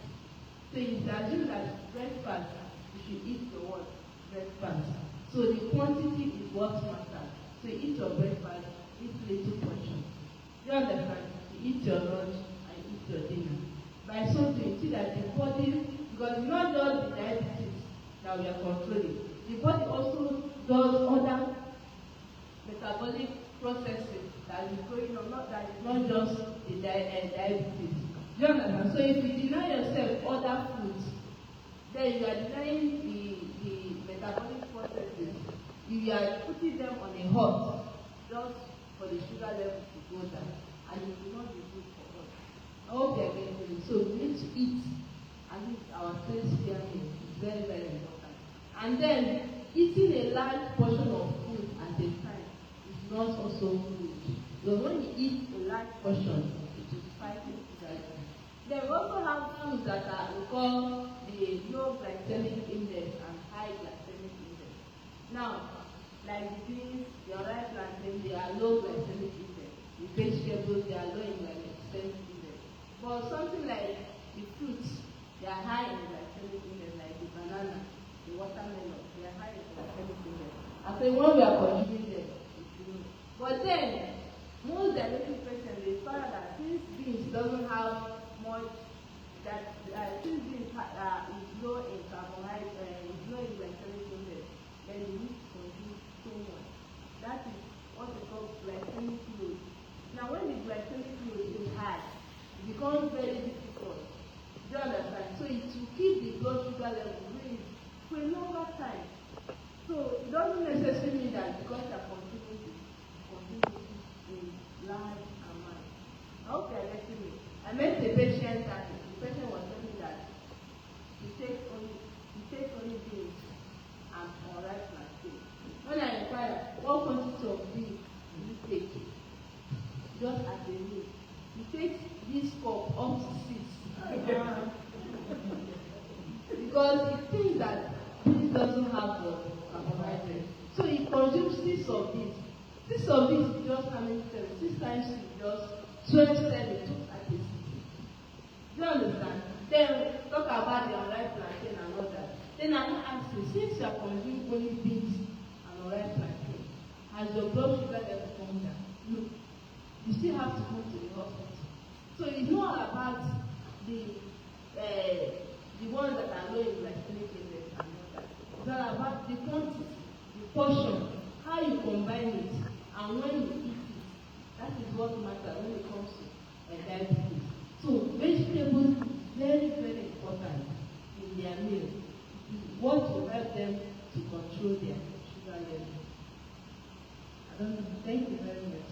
So you assume that breakfast, you should eat your what? Breakfast. So the quantity is what matters. So you eat your breakfast eat little portions. You understand? You eat your lunch and eat your dinner. By so doing, see that the body, because it's not just the diabetes that we are controlling, the body also does other metabolic processes that is going on, not just the diabetes. Do you understand? So if you deny yourself other foods, then you are denying the metabolic processes. You are putting them on a halt just for the sugar level to go down, and it will not be good for us. I hope you are getting it. So we need to eat and eat our 3-square meal is very, very important. And then eating a large portion of food at a time is not also good. Because when you eat a large portion, it will spike your sugar level. Then we also have foods that are we call the low glycemic index and high glycemic index. Now, like the beans, the rice plantain, they are low glycemic index. The vegetables, they are low in glycemic index. But something like the fruits, they are high in glycemic index, like the banana, the watermelon, they are high in glycemic index. I say when we are consuming them, it's low. But then, most diabetic patients, they find that since beans doesn't have much, that since beans is low in carbohydrate, is low in glycemic index, then you need to consume so much. That is what we call glycemic load. Now, when the glycemic load is high, it becomes very difficult. Do you understand? So it will keep the blood sugar level raised for a longer time. So it doesn't necessarily mean that because you are consuming a large amount. I hope you are getting me. I met a patient and the patient was telling me that he takes only beans and rice plantain. When I inquired what quantity of beans do you take, just as a meal, he takes this cup up to 6. Because he thinks that beans doesn't have the carbohydrate. So he consumes 6 of these. 6 of these is just how many times? 6 times 6 is just 12 cents at a city. Do you understand? Then talk about the unripe plantain and all that. Then I will ask you, since you are consuming only beans and unripe plantain, has your blood sugar level come down? No. You still have to go to the hospital. So it's not about the ones that are low in glycemic index and all that. It's all about the quantity, the portion, how you combine it, and when you eat it. That is what matters when it comes to diabetes. So vegetables is very, very important in their meal. What will help them to control their sugar level. I don't know. Thank you very much.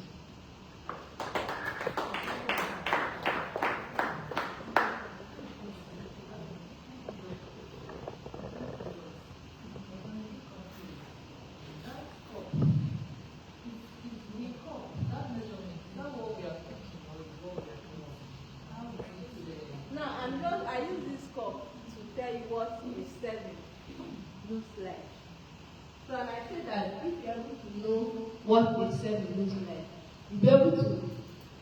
I use this cup to tell you what is serving looks like. So and I say that if you're able to know what the serving looks like, you'll be able to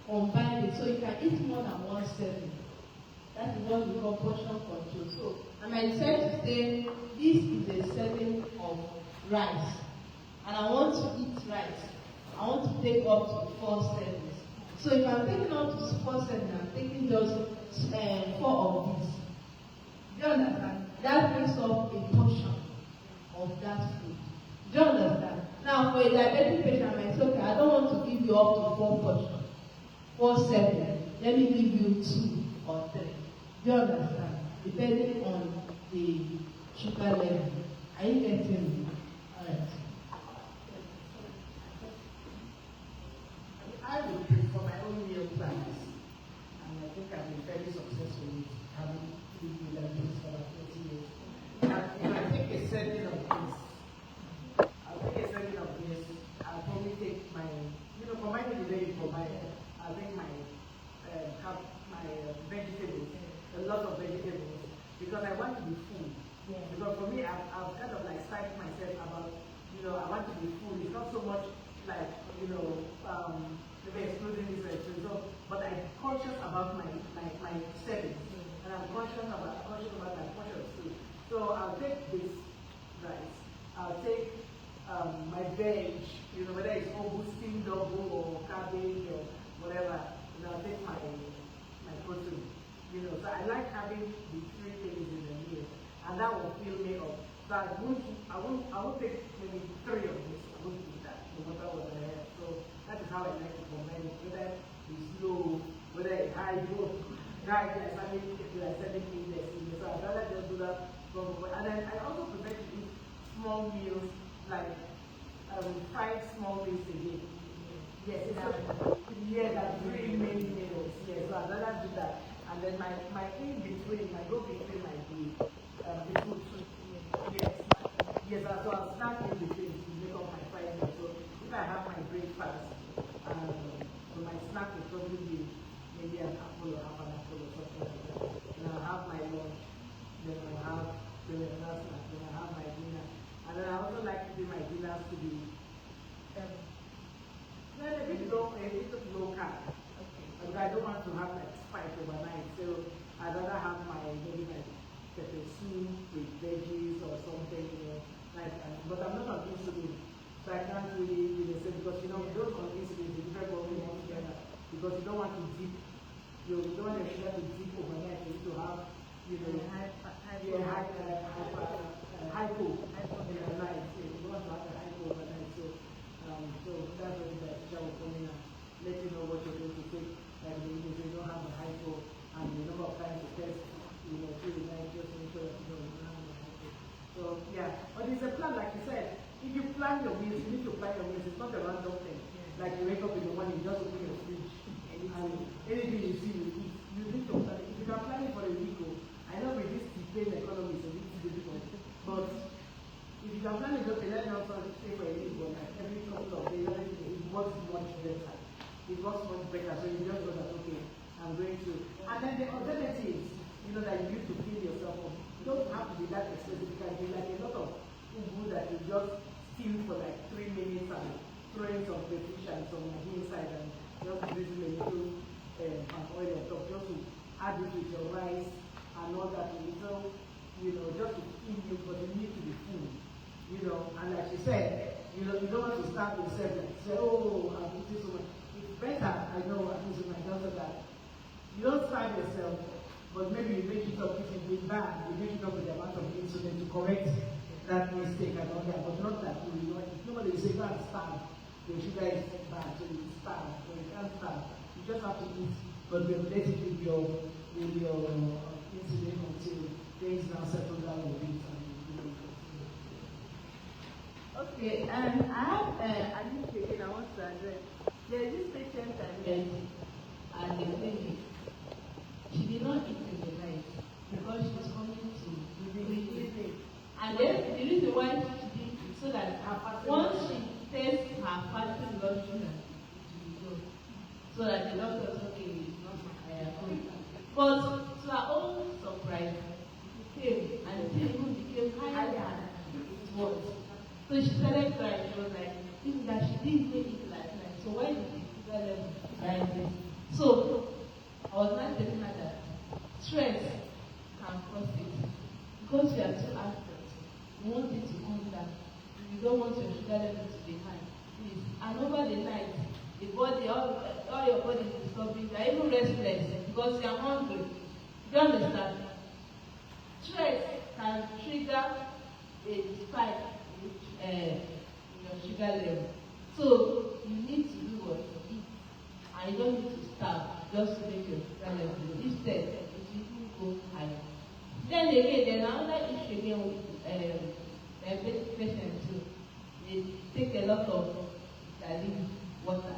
combine it so you can eat more than one serving. That is what we call portion control. So I might decide to say this is a serving of rice, and I want to eat rice. I want to take up to 4 servings. So if I'm taking up to 4 servings, I'm taking just 4 of these. Do you understand? That makes up a portion of that food. Do you understand? Now, for a diabetic patient, I might say, okay, I don't want to give you up to 4 portions, 4 servings. Let me give you 2 or 3. Do you understand? Depending on the sugar level. Are you getting me? All right. I would do for my own meal plans, and I think I've been very successful with having food diabetes for about 20 years. If I take a serving of this, I'll probably take my, for mine is very provided. I'll take my vegetables, a lot of vegetables, because I want to be full. Yeah. Because for me, I've kind of like psyched myself about, I want to be full. It's not so much like, maybe excluding this or excluding, but I'm conscious about my settings, and I'm conscious about my portions too. So I'll take this rice, I'll take my veg, whether it's Augustine double or cabbage or whatever, I'll take my protein. So I like having the 3 things in a meal, and that will fill me up. So I won't take maybe 3 of this. I won't do that, no matter what I have. So that is how I like to combine it, whether it's low, whether it's high, low, high, like 7 index. So I'd rather just do that. And then I also prefer to eat small meals, like 5 small meals a day. Yes, that's 3 main meals. Yes, so I'd rather do that. And then my in-between, my go-between might be the food. Yes, so I'll snack in between to make up my 5 meals. So if I have my breakfast, so my snack will probably be maybe an apple or half an apple or something like that. Then I'll have my lunch, then I'll have another snack, then I'll have my dinner. And then I also like to do my dinners to be a bit low carb. Because I don't want to have like spike overnight, so I'd rather have maybe my pepper soup with veggies or something, like that. But I'm not on insulin, so I can't really say, because those on insulin is a different problem altogether, because you don't want to dip, you don't want your sugar to dip overnight. You need to have hypo overnight. You don't want to have the hypo overnight. So that's what the teacher will come in and let you know what you're going to take. Like if you don't have the hypo and the number of times to test, through the night, just make sure that you don't have the hypo. So yeah, but it's a plan, like you said. If you plan your meals, you need to plan your meals. It's not a random thing. Like you wake up in the morning, you just open your fridge, and anything you see, you eat. You need to plan it. If you can plan it for a week, I know with this pain economy, it's a bit difficult, but if you can plan it, just let me also stay for a week, but like every couple of days, it works much better. It works much better, so you just know that, okay, I'm going to. And then the alternatives, that you need to feed yourself up. You don't have to be that expensive. You can be like a lot of food that you just steal for like 3 minutes and throw in some fish and some inside and just drizzle a little palm oil on top, just to add it with your rice and all that. So, just to feed you, but you need to be full. And like she said, you don't want to start yourself and say, oh, I'm eating so much. It's better, I know, at least with my daughter, that you don't starve yourself, but maybe you make it up if it's been bad, you make it up with the amount of insulin to correct that mistake and all that, but not that nobody will say, go and starve. Your sugar is bad, so you starve, so you can't starve. You just have to eat, but regulate it with your insulin until things now settle down a bit. Okay, and I have an issue again I want to address. There is this patient I met at the clinic. She did not eat in the night because she was coming to the clinic. And then the reason why she did it so that once she tests her fasting blood sugar, it will go. So that the doctor is okay, it's not good. But to her own surprise, it came and it even became higher than it was. So she started crying. She was like, that she didn't even eat last night. So why did the sugar level rise? So I was not telling her that stress can cause it. Because you are too anxious, you want it to come down. You don't want your sugar level to be high. Please. And over the night, the body, all your body is disturbing. You are even restless because you are hungry. Do you understand? Stress can trigger a spike in your sugar level. So you need to do what you eat, and you don't need to starve just to make your sugar level low. Instead, it will go higher. Then again, there's another issue again with patients too. They take a lot of water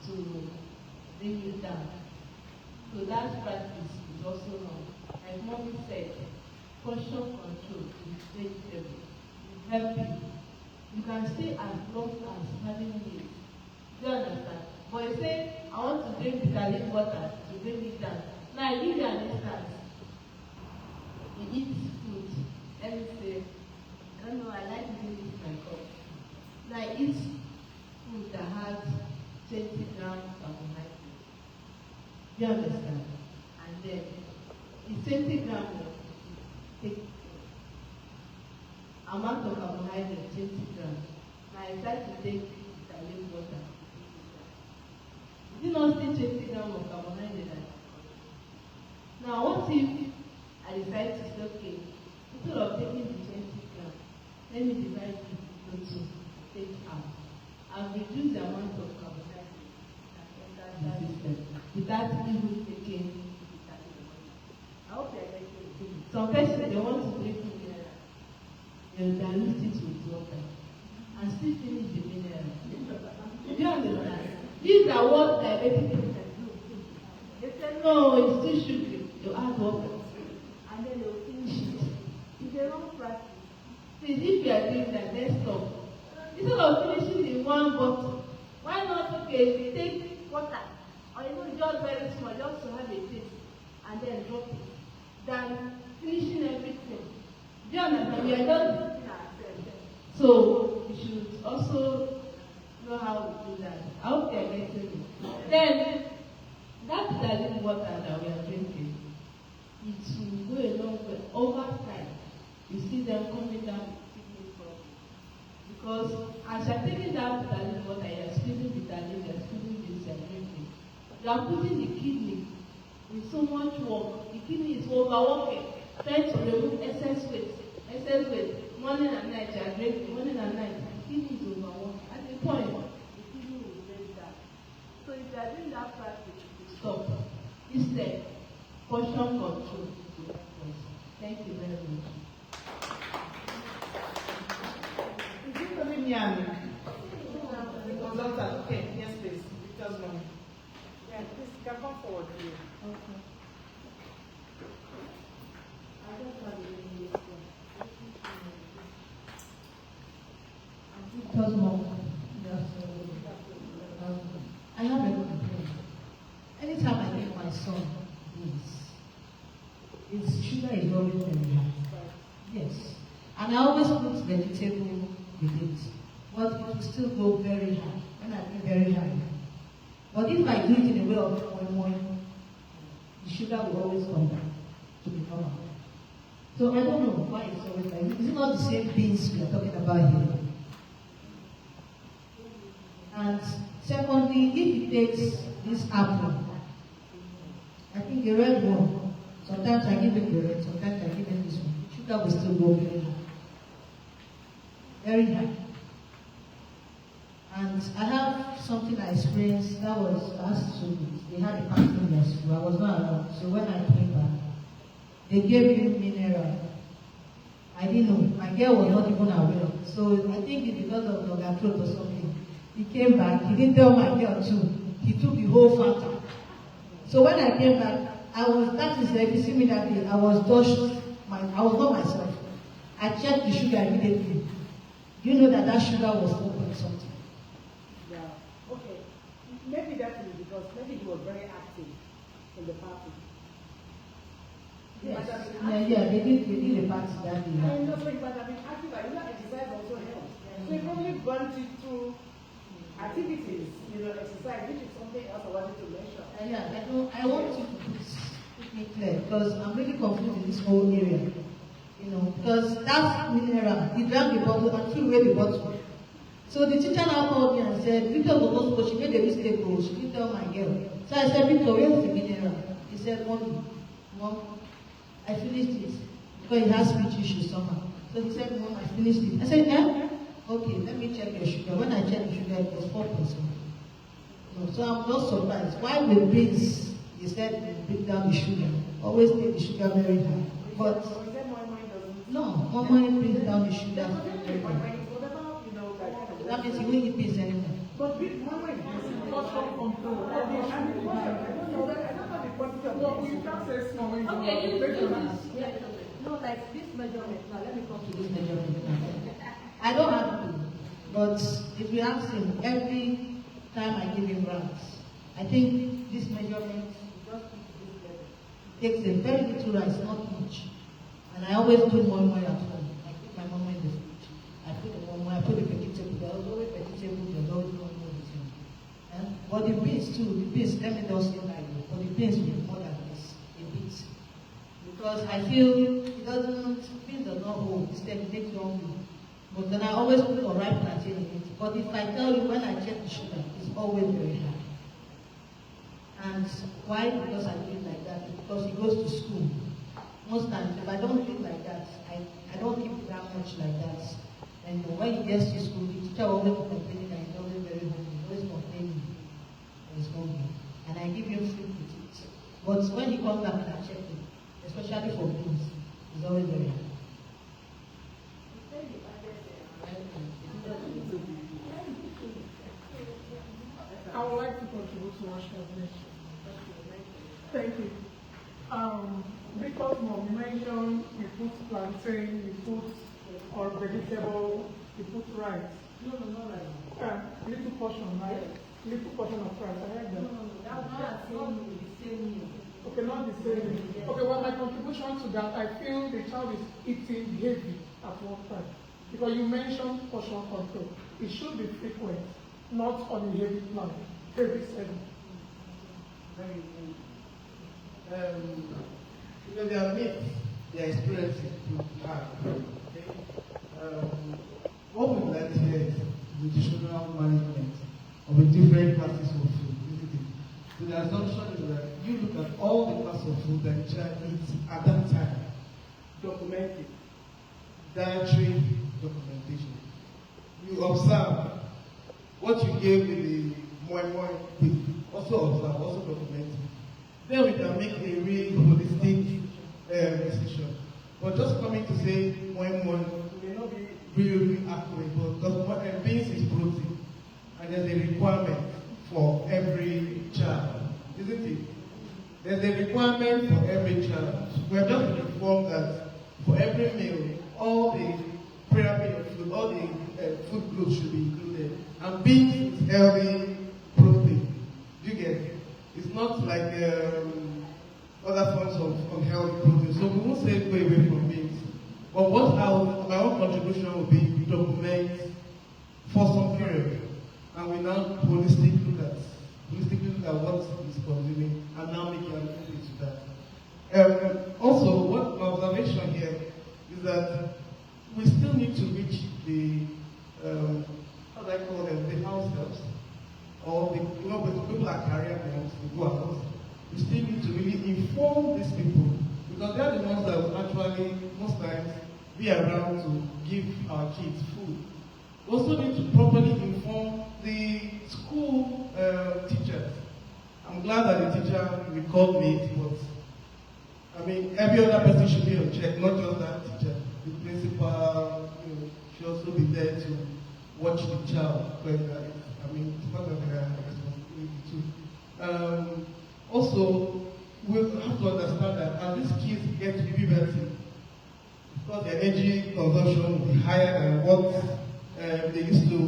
to bring it down. So that practice is also wrong. Like mommy said, portion control is vegetable. Help you. You can stay as long as having meals. Do you understand? But you say, I want to drink bitter water to bring it down. Now I give you an instance. You eat food. Let me say, I don't know, I like to eat my cup. Now I eat food that has 20 grams of carbohydrate. Do you understand? And then it's 20 grams of amount of carbohydrate. carbohydrate 20 grams. Now I try to take Italian water. Is it not still 20 grams of carbohydrate? Now what if I decide to say, okay, instead of taking the 20 grams, let me divide it into two, take half. I've reduced the amount of carbohydrate that enters the system without even taking Italian water. I hope you're getting it. Some persons, they want to drink mineral. They'll dilute it with water and still finish the mineral. Do you understand? These are what diabetic people can do. They say, no, it's too sugary. You add water and then they'll finish it. If they don't practice, please, if you are doing that, then stop. Instead of finishing in one bottle, why not, okay, take water or even just very small, just to have a taste and then drop it, than finishing everything. Do you understand? We are just deceiving ourselves. So we should also know how to do that. I hope they are getting it. Then that Italian water that we are drinking, it will go a long way. Over time, you see them coming down with kidney problems. Because as you are taking that Italian water, you are squeezing Italian, you are squeezing this and everything. You are putting the kidney with so much work. The kidney is overworking, trying to remove excess weight. Morning and night, you are drinking, morning and night. The kidney is overworking. At the point, the kidney will break down. So if you are doing that practice, stop. Instead, portion control. Thank you very much. Is it only me and the consultant? Okay, yes, please. Victor's mom. Yeah, please, you can come forward, please. Okay. I don't have any English one. Victor's mom. I have a complaint. Anytime I give my son this, his sugar is always very high. Yes. And I always put vegetable with it. But it will still go very high. When I mean very high. But if I do it in a way of moi, the sugar will always come back to be normal. So I don't know why it's always like this. Is it not the same beans we are talking about here? And secondly, if he takes this apple, I think the red one, sometimes I give him the red, sometimes I give him this one. Sugar will still go very high. Very high. And I have something I experienced, that was last 2 weeks. They had a party in their school. I was not around. So when I came back, they gave me mineral. I didn't know. My girl was not even aware. So I think it's because of the throat or something. He came back. He didn't tell my girl too. He took the whole Fanta. So when I came back, if you see me that day, I was not myself. I checked the sugar immediately. You know that sugar was 4 something. Yeah. Okay. Maybe that is because maybe he was very active in the party. Yes. Yeah, they did a party that day. I know, so he might have been active, but exercise also helps. So he probably burnt it through activities, exercise, which is something else I wanted to mention. I want you to put me clear because I'm really confused in this whole area. Because that mineral, he drank the bottle and threw away the bottle. So the teacher now called me and said, Victor was not supposed, she made a mistake, she didn't tell my girl. So I said, Victor, where's the mineral? He said, Mom, I finished it because he has speech issues somehow. So he said, Mom, I finished it. I said, okay, let me check your sugar. When I checked the sugar, it was 4%. So I'm not surprised. Why with beans, he said, bring down the sugar. Always take the sugar very high. But no, more money brings down the sugar very high. That means you won't eat beans anymore. But with mama is control. I don't know the quantity of beans. You can't say small. Okay, you do this. No, like this measurement. Now let me come to this measurement. I don't have to, but if you ask him every time I give him rice, I think this measurement just takes a very little rice, not much. And I always do more at home. I put my mama in the fridge. I put the vegetable. There was always vegetable. There's always more with him. But the beans too. The beans. Let me just say like that. But the beans will be more than this. A bit. Because I feel beans does not hold. Instead, it makes you hungry. But then I always put unripe plantain in it. But if I tell you when I check the sugar, it's always very high. And why? Because I do it like that. Because he goes to school. Most times, if I don't do it like that, I don't keep it that much like that. And when he gets to school, the teacher always complaining that he's always very hungry. He's always complaining that he's hungry. And I give him food to eat. But when he comes back and I check him, especially for beans, he's always very hungry. I would like to contribute to what she has mentioned. Thank you. Because Mom mentioned you put plantain, you put or vegetable, you put rice. No, not rice. Little portion, right? Little portion of rice. I heard that. No, that's not the same meal. Okay, not the same. Okay, well, my contribution to that, I feel the child is eating heavy at one time. Because you mentioned portion control. It should be frequent, not on a heavy plan. Heavy setting. Very they are myths, they are experiences to have. Okay? What we like here is nutritional management of the different classes of food. So the assumption is that you look at all the classes of food that the child eats at that time, document it, dietary documentation. You observe what you gave with the moi with, also observe, also document it. Then we can make a real holistic decision. But just coming to say moi may not be really accurate, because beans is protein, and there's a requirement for every child, isn't it? There's a requirement for every child. We have just been informed that for every meal, all the pyramid of food, all the food groups should be included. And beans is healthy protein. Do you get it? It's not like other forms of unhealthy protein. So we won't say go away from beans. But what my own contribution will be to document for some period. And we now holistically look at what is consuming and now make an impact to that. Also, what my observation here is that we still need to reach the how do I call them, the house helps, or the people are career moms, the go out. We still need to really inform these people, because they are the ones that will actually most times be around to give our kids food. We also need to properly inform the school teachers. I'm glad that the teacher recalled me, but I mean, every other person should be on check, not just that teacher. The principal, should also be there to watch the child. I mean, it's part of their responsibility too. Also, we have to understand that as these kids get to puberty, because the energy consumption will be higher than what they used to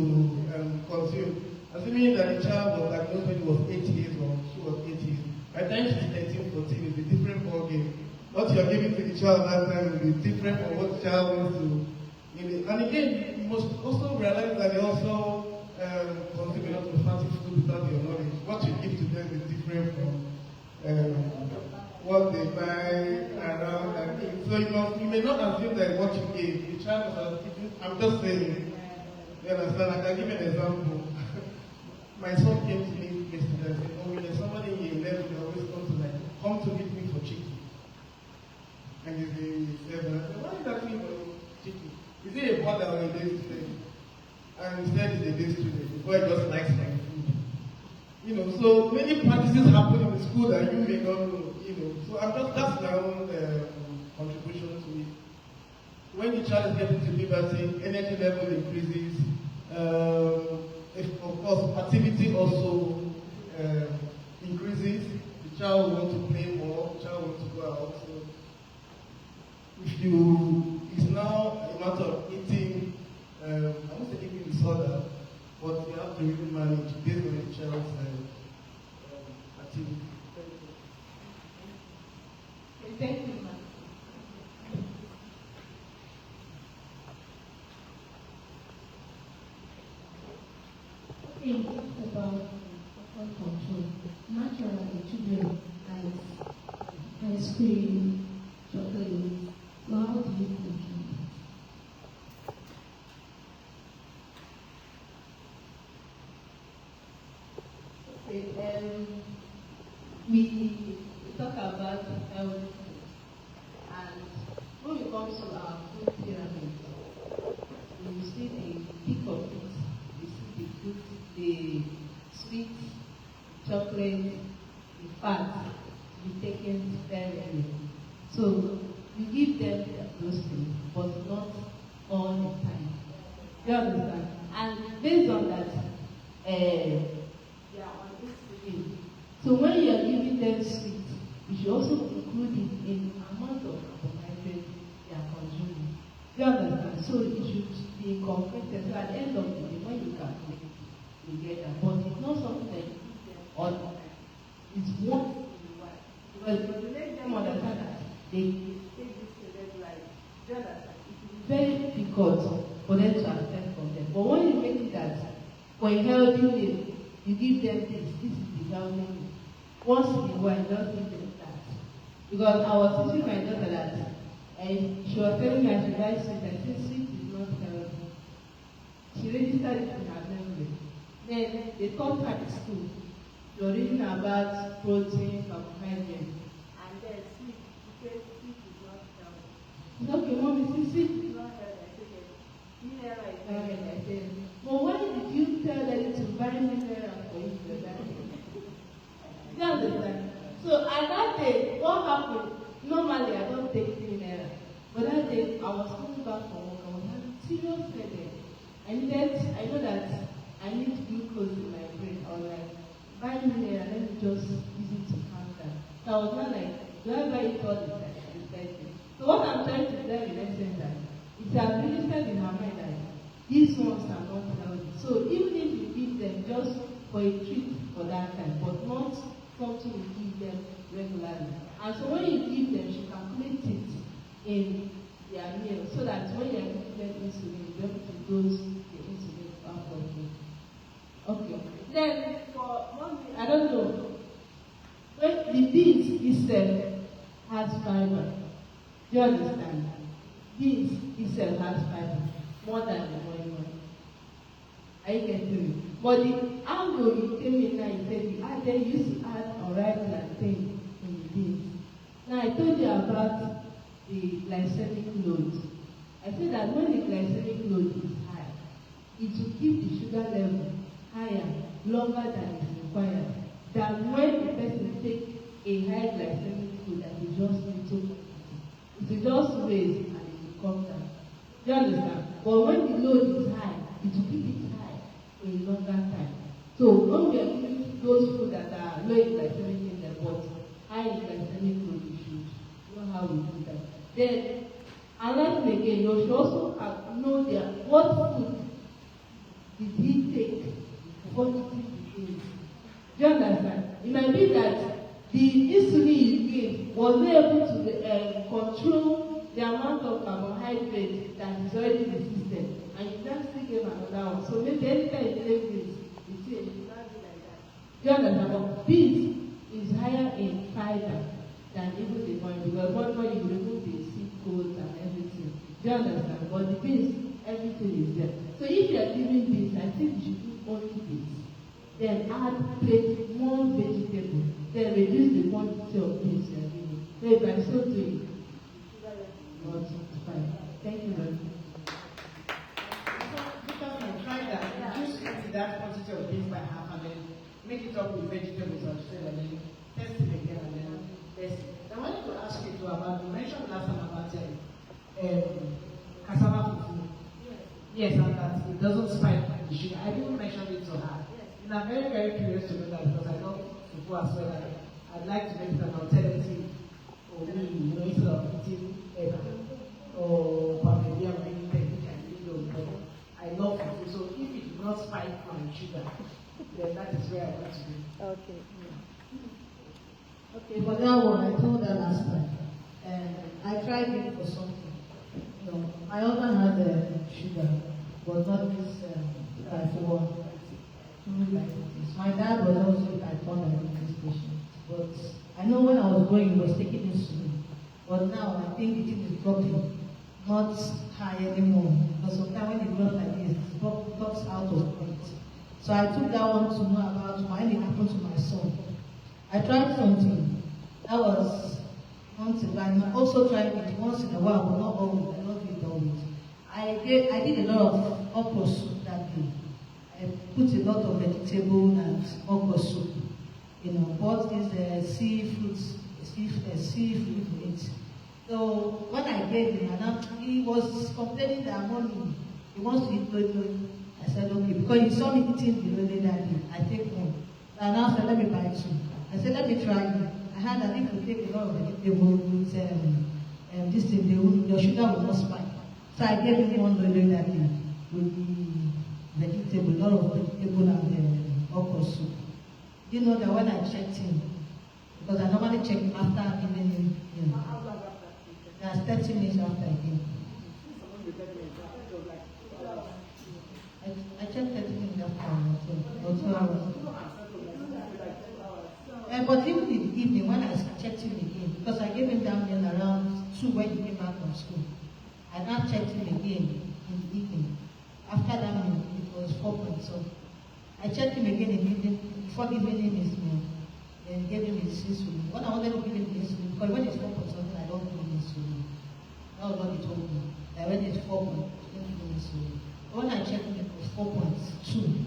consume. Assuming that the child was diagnosed when he was 8 years or she was 8 years, by the time she's 13, 14, it's a different ballgame. What you are giving to the child at that time will be different from what the child wants to. And again, you must also realize that they also consume a lot of fatty food without your knowledge. What you give to them is different from what they buy around and eat. So you may not assume that what you gave, the child was eating. I'm just saying. You understand? I can give you an example. My son came to me yesterday and said, oh, there's somebody in your level that always come to meet me for chicken. And he's the 7. I said, why is that for chicken? Is he a brother or a day student? And he said he's a day student. The boy just likes my food. So many practices happen in the school that you may not know. So that's my own contribution to it. When the child is getting to puberty, energy level increases. Of course, activity also increases. The child will want to play more. The child wants to go out. So it's now a matter of eating. I won't say eating disorder, but you have to really manage based on the child's activity. Thank you, ma'am. Think about control. Naturally, children like ice cream, chocolate. So how do you control? healthy food. And when it comes to our food pyramid, you see the peak of it, you see the fruit, the sweet, chocolate, the fat to be taken very early. So you give them those things, but not all the time. You understand? And based on that, they are on this screen. So when you are giving them sweet, you should also include it in the amount of carbohydrate they are consuming. You understand? So it should be incorporated. So at the end of the day, when you calculate, you get that. But it's not something that you give them all the time. It's once in a while. Because you make them understand that they take this to their life. You understand? It will be very difficult for them to accept from them. But when you make it that for a healthy meal, you give them this is the healthy meal. Once in a while, just give them that. Because I was teaching my daughter that, and she was telling me I should buy sweet. I said sweet is not healthy. She registered it in her memory. Then they taught her at school. They were reading about protein, carbohydrate. And then sweet, because sweet is not healthy. It's okay, mommy, sweet is not healthy. I said, mineral is not healthy. I said, but why did you tell them to buy mineral for you to buy? You understand? So at that day, what happened? Normally I don't take mineral. But that day I was coming back from work. I was having serious headache. I know that I need glucose in my brain. I was like, buy mineral, let me just use it to calm down. So I was not like, do I buy it all the time? So what I'm trying to tell in essence that it has registered in her mind that these ones are not healthy. So even if you give them just for a treat for that time, but not something you give them regularly. And so when you give them, you calculate it in their meal so that when you're giving them insulin, you're able to dose the insulin properly. Okay. Then for one thing, I don't know. When the beans itself has fiber. Do you understand? Beans itself has fiber more than the oil. Are you getting me? But the angle you came in now, you said they used to add unripe plantain in the beans. Now I told you about the glycemic load. I said that when the glycemic load is high, it will keep the sugar level higher longer than is required. Than when the person takes a high glycemic load that is just little, it will just raise and it will come down. Do you understand? But when the load is high, it will keep it high for a longer time. So when we are giving those food that are low in glycemic index but high in glycemic load, you should know how we do that. Then another thing again, you should also know what food did he take before eating the food. Do you understand? It might be that the insulin you gave was not able to control the amount of carbohydrate that is already in the system, and you just still give another one. So maybe anytime you take this, you see it should not be like that. Do you understand? But this is higher in fiber than even the one, because one you remove the seed coats and everything. Do you understand? But the beans, everything is there. So if you are giving beans, I think you should do only beans. Then add more vegetables. Then reduce the quantity of beans you are giving. So by so doing, not fine. Thank you very much. Because I tried that, reduce that quantity of beans by half and then make it up with vegetables and then test it again and then test it. I wanted to ask you about, you mentioned last time about cassava fufu. Yes, and that it doesn't spike the sugar. I didn't mention it to her. And I'm very, very curious to know that because I love fufu as well. I'd like to make it an alternative for me, instead of eating egg or maybe I'm being technique and but I love fufu. So if it does not spike my sugar, then that is where I want to be. Okay. Okay, for that one, I told her last time. And I tried it for something. My husband had sugar, but not this type 1. My dad was also type 1 diabetes patient. But I know when I was growing, he was taking insulin. But now I think the thing is dropping, not high anymore. Because sometimes when it drops like this, it drops out of point. So I took that one to know about when it happened to my son. I tried something that was once in a while. I also try it once in a while, but not always. I don't do it always. I did a lot of okra soup that day. I put a lot of vegetable and okra soup. You know, bought this seafood in it. So when I gave him, he was complaining that morning he wants to eat lolo. I said okay, because he saw me eating the lolo that day. I take one. And I said, let me buy two. I said, let me try it. I heard that if you take a lot of vegetable with this thing, your sugar will not spike. So I gave him one lolo that day with the vegetable, a lot of vegetable and okra soup. You know that when I checked him, because I normally check him after giving him, you know, that's 30 minutes after I gave him. I checked 30 minutes after or 2 hours. But even in the evening, when I checked him again, because I gave him down meal around 2 when he came back from school, I now checked him again in the evening. After that meal, it was 4 points. So I checked him again in the evening before giving him his meal. Then gave him his insulin. When I wanted to give him the insulin, because when it's 4 points something, I don't give him insulin. That was what he told me. That when it's 4 points, I don't give him insulin. But when I checked him, it was 4.2.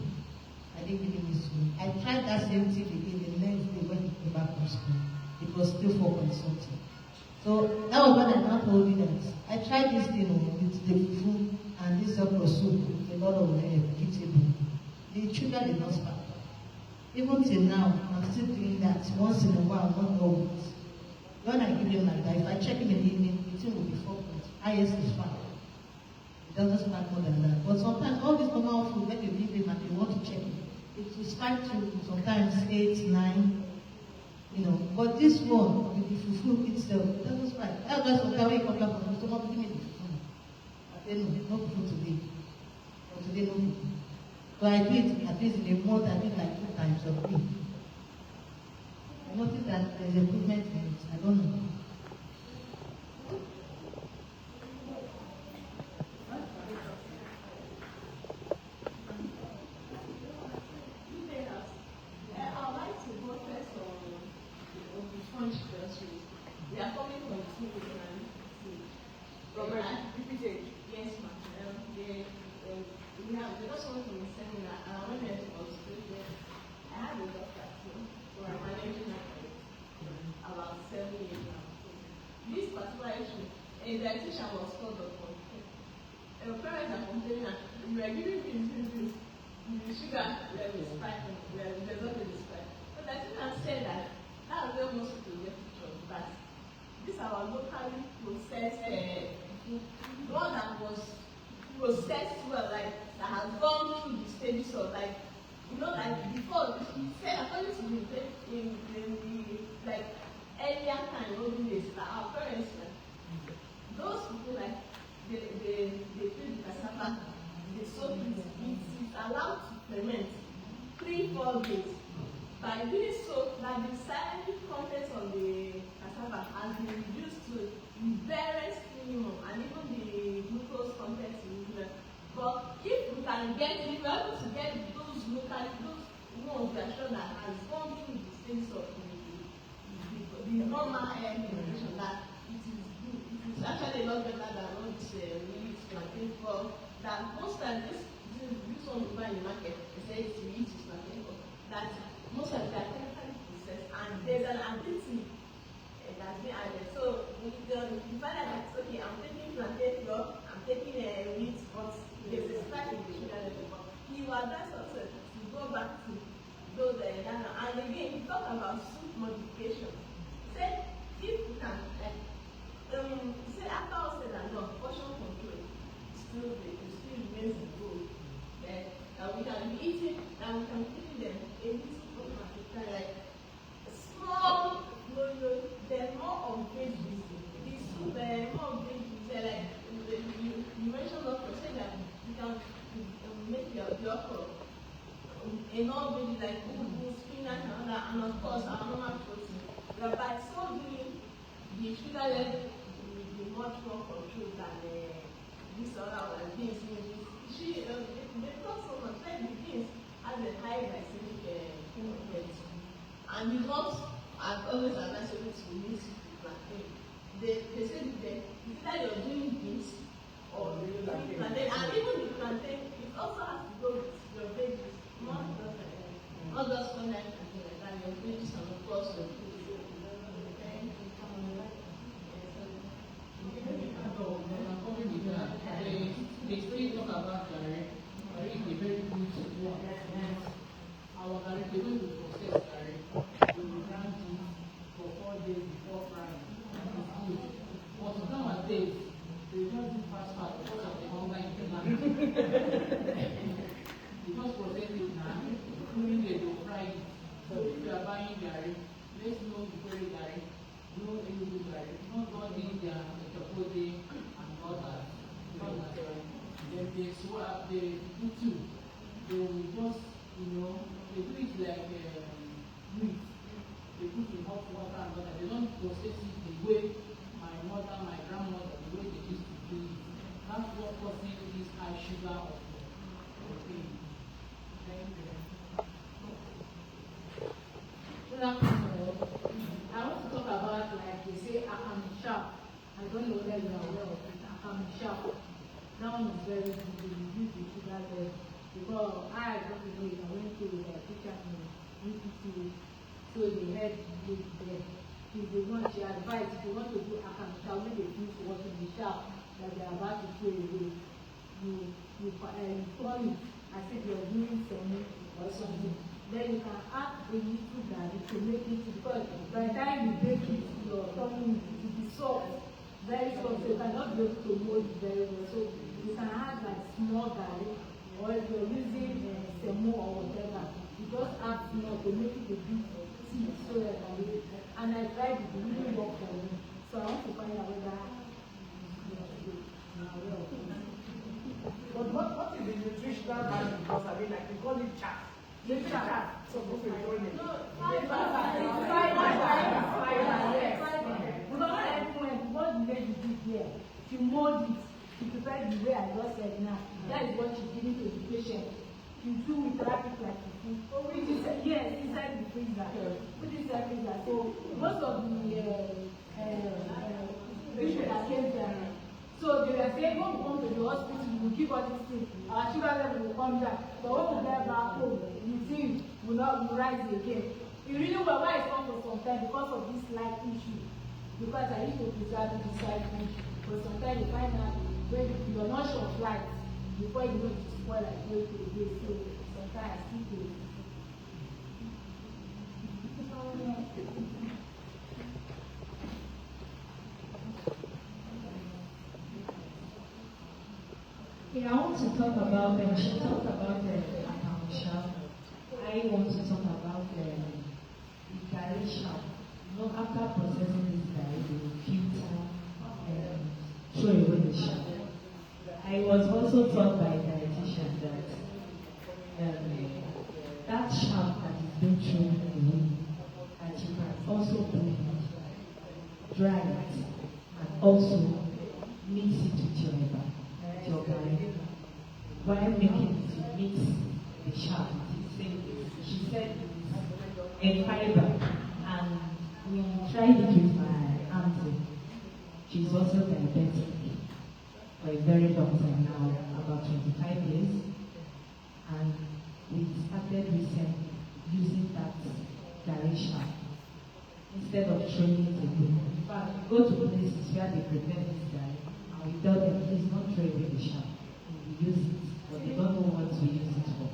I didn't give him insulin. I tried that same thing again the next day when he came back from school. It was still 4 point something. So that was when I now told you that I tried this thing with the food and this okra soup with a lot of vegetable. The sugar did not spike. Even till now, I'm still doing that once in a while, not always. When I give him like that, if I check him in the evening, the thing will be 4 points. Highest is 5. It doesn't spike more than that. But sometimes all this normal food, when you give him and you want to check him, it will spike to sometimes 8, 9, you know. But this one, with the fufu itself, it doesn't spike. That's why sometimes when you come back from the stomach, give me the fufu. I say no fufu today. Or today no fufu. So I do it at least in a month, I do it like 2 times a week. I noticed that there's improvement in it. I don't know. They are coming from 2 different things. Yes, ma'am. They just went from a seminar, and I went there to Australia. I had a doctor too, so I'm managing my about 7 years now. This particular issue, a dietitian was called upon. Parents are complaining that you are giving me the sugar level is spiking, the result is spiking. But the dietitian said that that's where most people get pictures, but this is our locally processed food, the one that was processed well, like that has gone through the stages of like, you know, like before, he said according to in the like earlier time, olden days, that our parents, those people like they peel the cassava, they soak it, it is allowed to ferment 3-4 days. By doing so, that the cyanide content on the cassava has been reduced to the barest minimum, and even the glucose content is less. But if we can get, if we are able to get those local, those ones that show that has gone through the stages of the normal nutrition, that it is actually a lot better than all this really plantain for. That most times this one we buy in the market, they say it's really plantain for that. Most of them are chemically processed, and there's an additive that's been added. So you find out that okay, I'm taking plantain flour, I'm taking wheat, but there's a spike in the sugar level. But he will advise us to go back to those and again, he talked about soup modification. He said if we can, like, he said after all said and done, portion control still remains the goal. That we can be eating, and we can feed them a little. Like small, they're more of veggies. These soup, they're more of veggies. They're like you mentioned okra, say that you can make your okra enough veggies like spinach and other, and of course our normal protein. But by so doing, the sugar level will be much more controlled than this other one, beans. They talk so much like the beans has a high glycemic content. And you not, I've always advised you to mix it with plantain. they say that it's either you're doing this or you plantain. And even the plantain, it also has to go with your veggies, not just online plantain like that, your veggies and of course your food. They still talk about Gary. Gary is a very good one. Our Gary, the way we process Gary, we will run it for 4 days before frying. It's good. But nowadays, they just do fast because of the hunger in the land. They just process it now, including they will fry it. So if you are buying Gary, let's know the very Gary, no illegal Gary, not all these chocolate and others. Then they swap, they do two. They will just, they do it like meat. They put in hot water and water. They don't process it the way my mother, my grandmother, the way they used to do it. That's what causes this high sugar of the thing. Thank you. Good afternoon. I want to talk about, like they say, akam sharp. I don't know whether you are aware of it. Akam sharp. That one is very good. You use the sugar level. Because I don't know if I went to the teacher in UPT, so they had the if they want to advise, if you want to do akam sharp, when they finish watching the sharp that they are about to throw away, you call it as if you're doing something or something. Then you can add a little garlic to make it, because by the time you bake it, your tongue will be soft, very soft, so you cannot be able to mold it very well. So you can add like small garlic, or if you're using semo or whatever, you just add small to make it a bit tea, so that and I tried it, it really worked for me. So I want to find out whether But what is the nutritional value? Because I mean, like we call it chat. Chat. So what we call it? No, fiber. Yes. Because what the lady did here, she mold it. She prepared the way I just said now. That is what she's giving to the patient. You do with rapid like the food. Which is yes, inside the freezer. Put it inside the freezer. So most of the people that came there. So they were saying, when we come to the hospital, we will keep all these things. Our sugar level will come down. But when we get back home, the thing will not rise again. You really well, why it's come for some time because of this light issue. Because I used to preserve this light issue. But sometimes you find out when you're not sure of light, before you know to spoil like way to the day. So sometimes I still do. Yeah, I want to talk about, when she talked about the account shop, I want to talk about the garri shop. After processing this garri, they will filter and throw away the shop. I was also taught by a dietitian that that shop that is being thrown away, that you can also blend, dry it, and also mix it with your liver. While making it, you mix the sharp. She said a fiber, and we tried it with my auntie. She's also diabetic for a very long time now, about 25 years, and we started recently using that garri sharp instead of throwing it away. In fact, we go to places where they prepare this garri, and we tell them, please don't throw away the sharp. We use it, but they don't know what to use it for.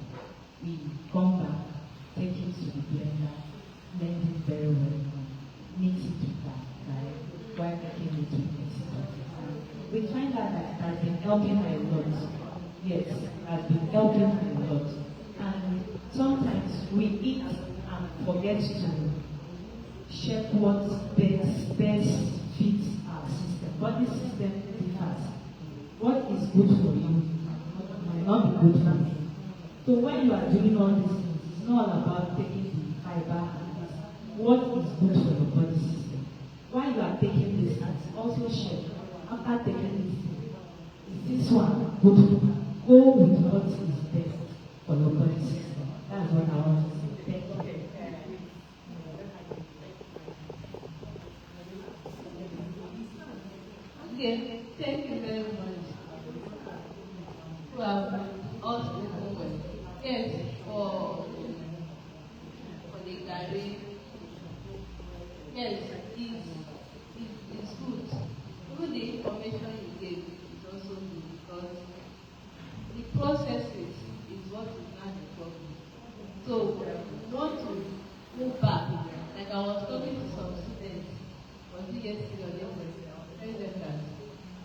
We come back, take it to the blender, blend it very well, mix it with that garri, while making it with it. We find out that it has been helping a lot. Yes, it has been helping a lot. And sometimes we eat and forget to check what best fits our system. Body system differs. What is good for you might not be good for me. So when you are doing all these things, it's not all about taking the fiber and this. What is good for your body system? While you are taking this, also check. After taking this, is this one good for you? Go with what is best for your body system. That's what I want to say. Thank you. Okay, thank you very much. Well, also, yes, for the garden, yes, it's good. Even the information you gave is also good because the processes is what is not the problem. So, we want to move back. Like I was talking to some students, was it yesterday or yesterday?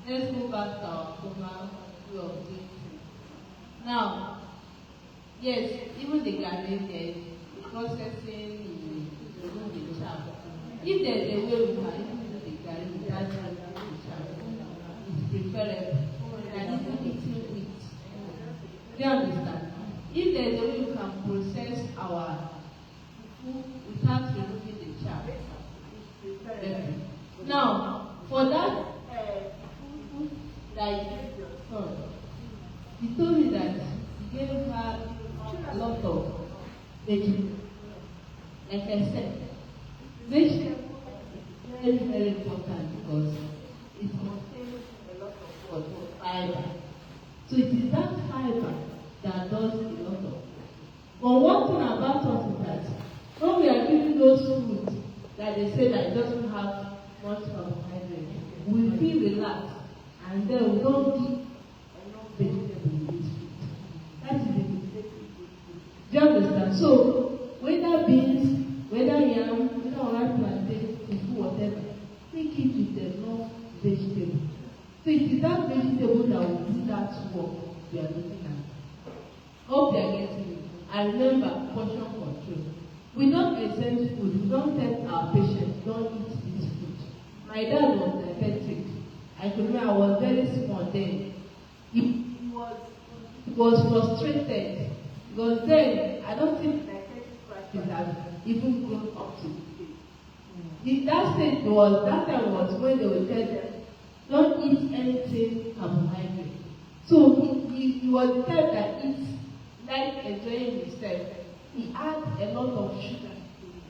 Let's go back to our former way of doing things. Now, yes, even the garden, the processing, the chaff. If there's a way we can even do the garden without having the chaff, it's preferable than even eating wheat. Do you understand? If there's a way we can process our food without removing the chaff, it's preferable. Now, for that food that you gave your son, he told me that he gave her a lot of vegetables. Like I said, vegetables is very, very important because it contains a lot of fiber. So it is that fiber that does a lot of. But one thing about us is that when we are giving those foods that they say that it doesn't have much carbohydrate, we feel relaxed and then we don't give enough vegetable in this food. That is the mistake. Do you understand? So whether beans, whether yam, whether rice plantain, fufu, whatever, take it with enough vegetable. So it is that vegetable that will do that work we are looking at. Hope you are getting it. And remember, portion control. We don't exempt food. We don't tell our patients, don't eat this food. My dad was diabetic. I could remember I was very small then. He was frustrated because then I don't think diabetic have even grown up to today. That time was when they would tell them, don't eat anything carbohydrate. So he was the type that eats like enjoying himself. He adds a lot of sugar to his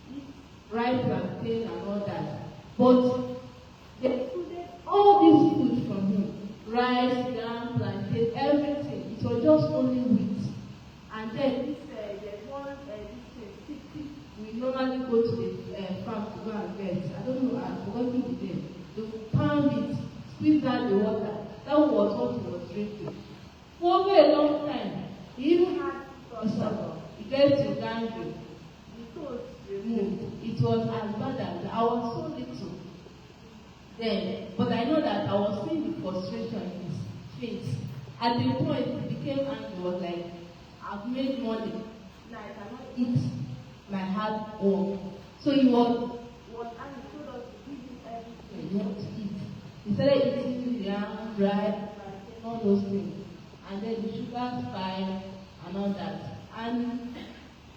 food. Rice, plantain, and all that. But they included all these foods from him. Rice, yam, plantain, everything. It was just only wheat. And then there's one we normally go to the farm to go and get. I don't know, I've forgotten the name. They would pound it, squeeze out the water. That was what he was drinking. For a very long time, he even had stomach. He gets to gangrene. The toes removed. It was as bad as I was so little then. But I know that I was seeing the frustration in his face. At the point, he became angry. He was like, I've made money. Now I cannot eat my hard work. So he was angry. He told us to give him everything he wants to eat. He started eating yam, rice, all those things. And then the sugar spike and all that. And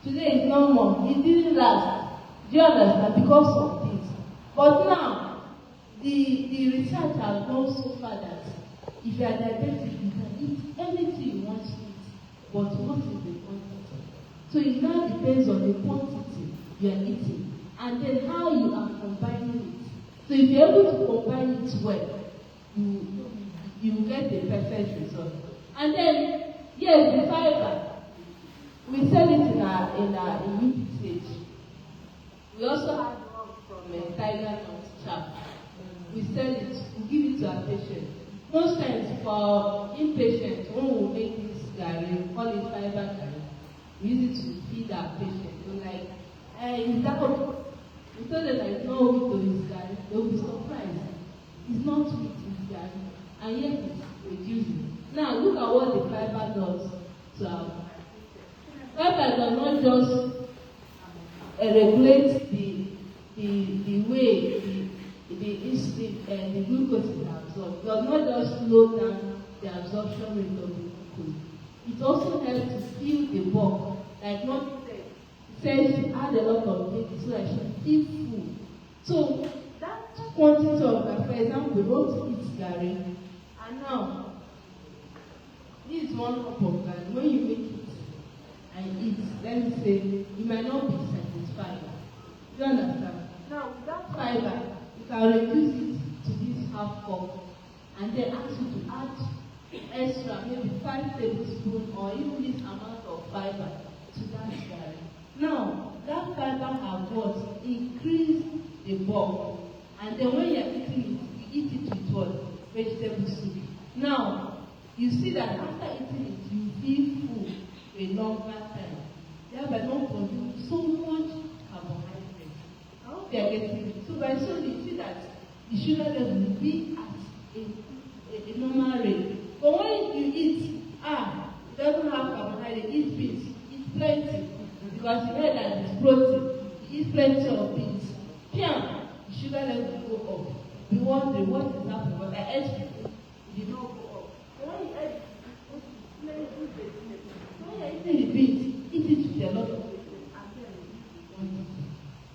today is no more. It didn't last. Do you understand? Because of this. But now, the research has gone so far that if you are diabetic, you can eat anything you want to eat. But what is the quantity? So it now depends on the quantity you are eating. And then how you are combining it. So if you're able to combine it well, you get the perfect result. And then, yes, the fiber. We sell it in UPCH. We also have one from tiger nut chaff. We sell it, we give it to our patients. Most times for inpatients, when we make this garri, we call it fiber garri. We use it to feed our patients. We're like, is that what? We told them that it's not wheat to this garri. They will be surprised. It's not wheat, it's garri. And yet it's reducing. Now look at what the fiber does to our fiber does not just regulate the way the insulin and the glucose is absorbed. It does not just slow down the absorption rate of the glucose. It also helps to fill the bulk. Like what it says, she had a lot of baby so that she feel full. So that quantity of, for example, we want to eat garri, and now this is one cup of garri. When you make it and eat, let me say, you might not be satisfied. Do you understand? Now, with that fiber, you can reduce it to this half cup, and they ask you to add extra, maybe 5 tablespoons or even this amount of fiber to that garri. Now, that fiber has what? Increase the bulk. And then when you're eating it, you eat it with what? Vegetable soup. Now, you see that after eating it, you feel full a longer time. Thereby not consume so much carbohydrate. I hope you are getting it. So by so you see that the sugar level will be at a normal rate. But when you eat, it doesn't have carbohydrate, eat beans, eat plenty. Because you know that it's protein, you eat plenty of beans. The sugar level will go up. We wonder what is happening, but I ate it did not go up. When you eat the beans, eat it with a lot of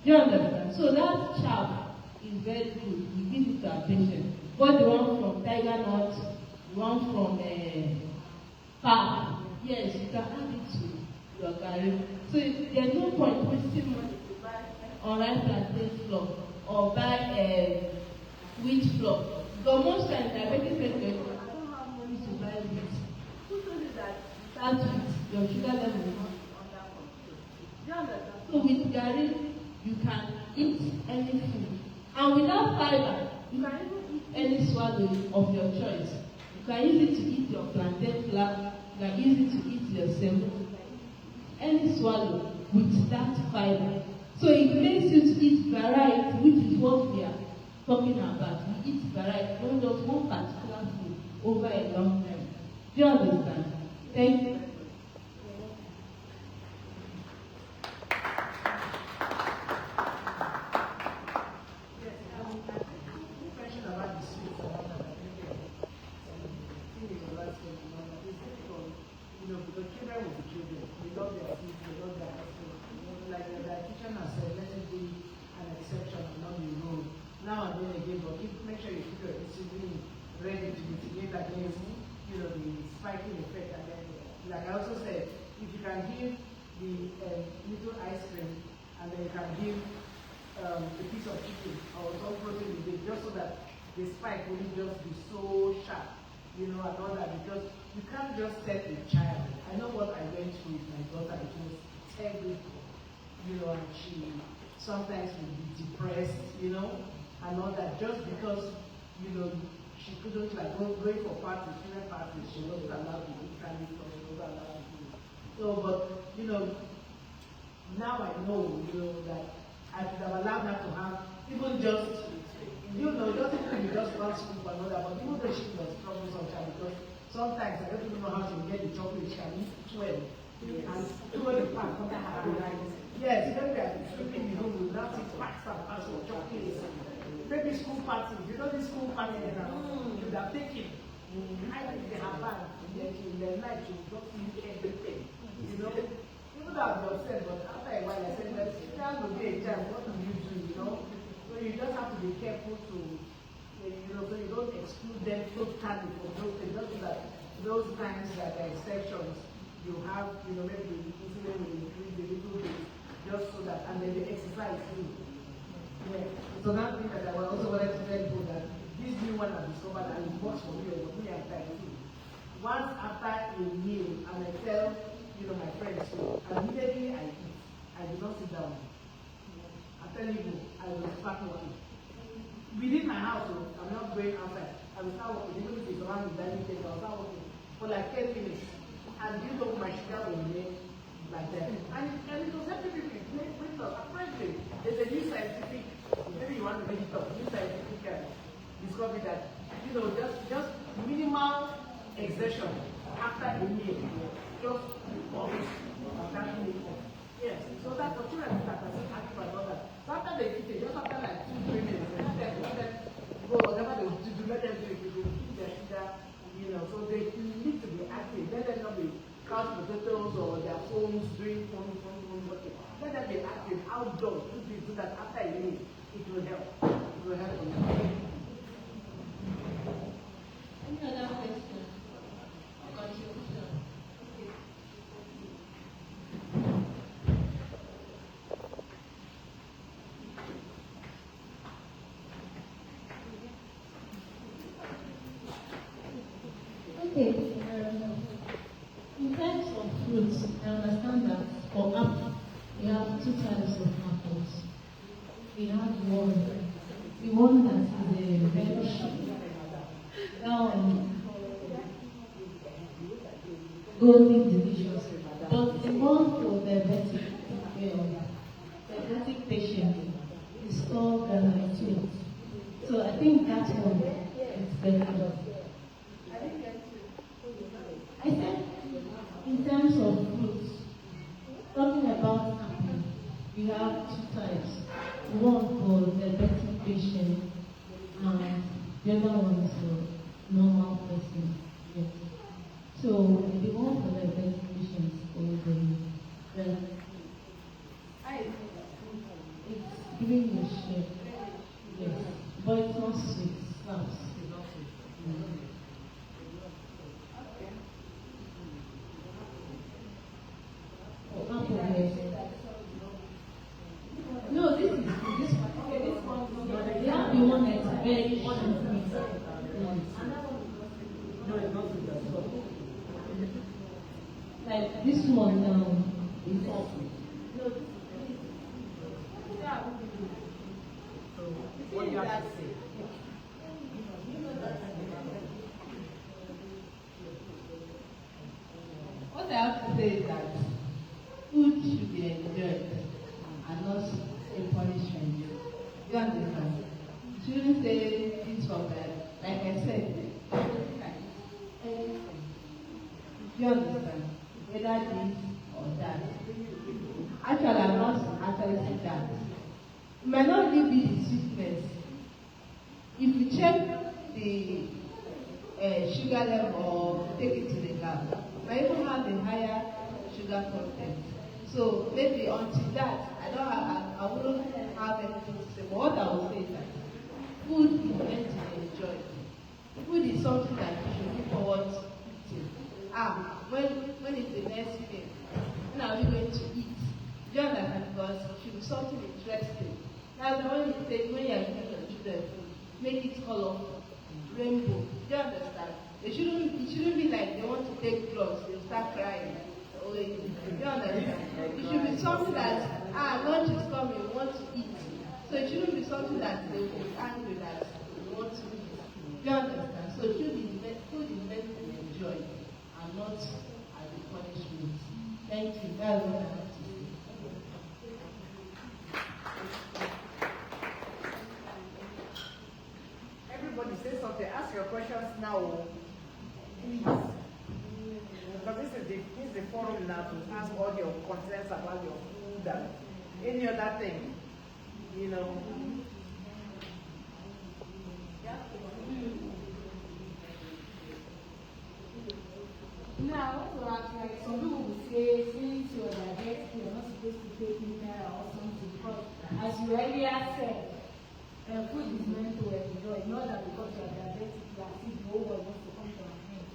do you understand? So that chaff is very good. We give it to our patient. But the one from tiger nut, the one from pap, yes, you can add it to your garri. So there's no point wasting money to buy rice plantain flour or buy wheat flour. Because most times diabetic patients, I don't have money to buy wheat. Who told you that start with your sugar level is not under control? Do you understand? So with garri, you can eat any food. And without fiber, you can even eat any swallow of your choice. You can use it to eat your plantain flour, you can use it to eat your semo. Any swallow with that fiber. So it makes you to eat variety, which is what we are talking about. We eat variety, not just one particular food over a long time. Do you understand? Thank you. Ready to mitigate against, the spiking effect. And then, like I also said, if you can give the little ice cream, and then you can give a piece of chicken or some protein with it, just so that the spike won't just be so sharp, and all that, because you can't just set a child. I know what I went through with my daughter. It was terrible, and she sometimes would be depressed, and all that, just because, she couldn't going for parties, student parties, she wasn't allowed to do candy, so she wasn't allowed to do. So, but now I know, that I could have allowed her to have even just, just one school for another, but even though she was struggling sometimes, because sometimes I don't even know how to get the chocolate, she can eat 12 and throw the pack under her eyes. Yes, when we are sleeping in home, we will not see packs and packs of chocolates. Maybe school parties, these school parties you would have taken. I think they have banned in the night to just eat everything. Even though I've not said, but after a while I said, but there will be a time, what do you do, So you just have to be careful to, so you don't exclude them totally from those things. Just so that those times that there are exceptions, you have, maybe the insulin will increase a little bit, just so that, and then the exercise too. Yeah. So that thing that I also wanted to tell you that this new one I discovered and it works for me and time too. Once after a meal, and I tell my friends, so immediately I eat. I do not sit down. I'm telling you, I will start working. Within my house, I'm not going outside. I will start working, even if it's around the dining table, I'll start working for like 10 minutes. And my sugar will remain like that. And it was helping me with us. Apparently, there's a new scientific, maybe you want to read it up, new scientific discovery that, just minimal exertion after a meal, just yes. So that's for children that are active about that. So after they eat it, just after like 2-3 minutes, let them go, whatever they do, let them do it, they will keep their sugar, so they need to be active. Let them not be couch potatoes or their phones, doing phone, working. Let them be active outdoors, so that after a meal, it will help. It will help them. Any other question? Okay. In terms of fruits, I understand that for apple, we have two types of apples. We have the one that is a very sweet. Now, golden delicious. But the one for diabetic patient is called sweet. So I think that one is very good. I said, in terms of fruits, talking about apple, we have two types. One for diabetic patient and the other one is for normal person. Yes. So the one for diabetic patients is called it's giving you shape. Yes. But it's not sweet, it's not sweet. No, this one. They have the one that's very like this one now is what do you have to say? What I have to say is that food should be enjoyed and not a punishment. You understand? You shouldn't say this or that. Like I said, you understand? Whether this or that. Actually, I'm not actually saying that. It might not really be the sweetness. If you check the sugar level or take it to the lab, might even have the higher sugar content. So maybe until that, I wouldn't have anything to say. But what I will say is that food is meant to be enjoyed. Food is something that you should look forward to. When is the next meal? When are we going to eat? Do you understand? Because it should be something interesting. That's when you say when you are giving your children food, make it colorful, rainbow. Do you understand? It shouldn't be like they want to take drugs, they'll start crying. Do you understand? It should be something that lunch is coming, we want to eat. So it shouldn't be something that they will be angry that we want to eat. Do you understand? So it should be food is meant to be enjoyed and not as a punishment. Thank you. That's what I have to say. Everybody say something. Ask your questions now, please. Because this is the forum now to ask all your concerns about your food and any other thing. You know. Now, so like some people will say, since you're diabetic, you're not supposed to take mineral or something, because as you earlier said, food is meant to enjoy, not that because you're diabetic, you are sick, the whole world wants to come to an end.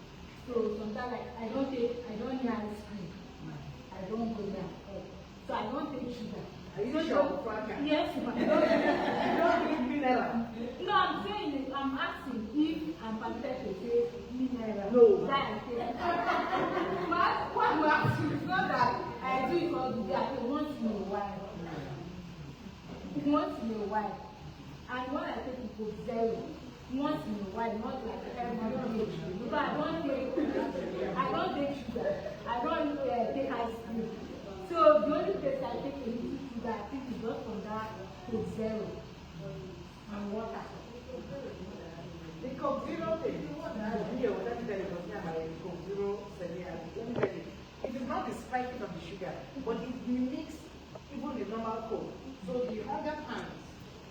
So sometimes like I don't eat ice cream. I don't go there. So I don't take sugar. Are you sure? Yes, but I don't take mineral. No, I'm saying I'm asking if I'm permitted to take mineral. No. That I take. But what I'm asking is not that I do it all the day. I take once in a while. Once in a while. And when I take it to zero, once in a while, not like every day. Because I don't take sugar. I don't take ice cream. So the only place I take a little sugar, I think is just from that to zero. And water. The Coke Zero thing, it is not the spiking of the sugar, but it mimics even the normal Coke. So the hunger pangs,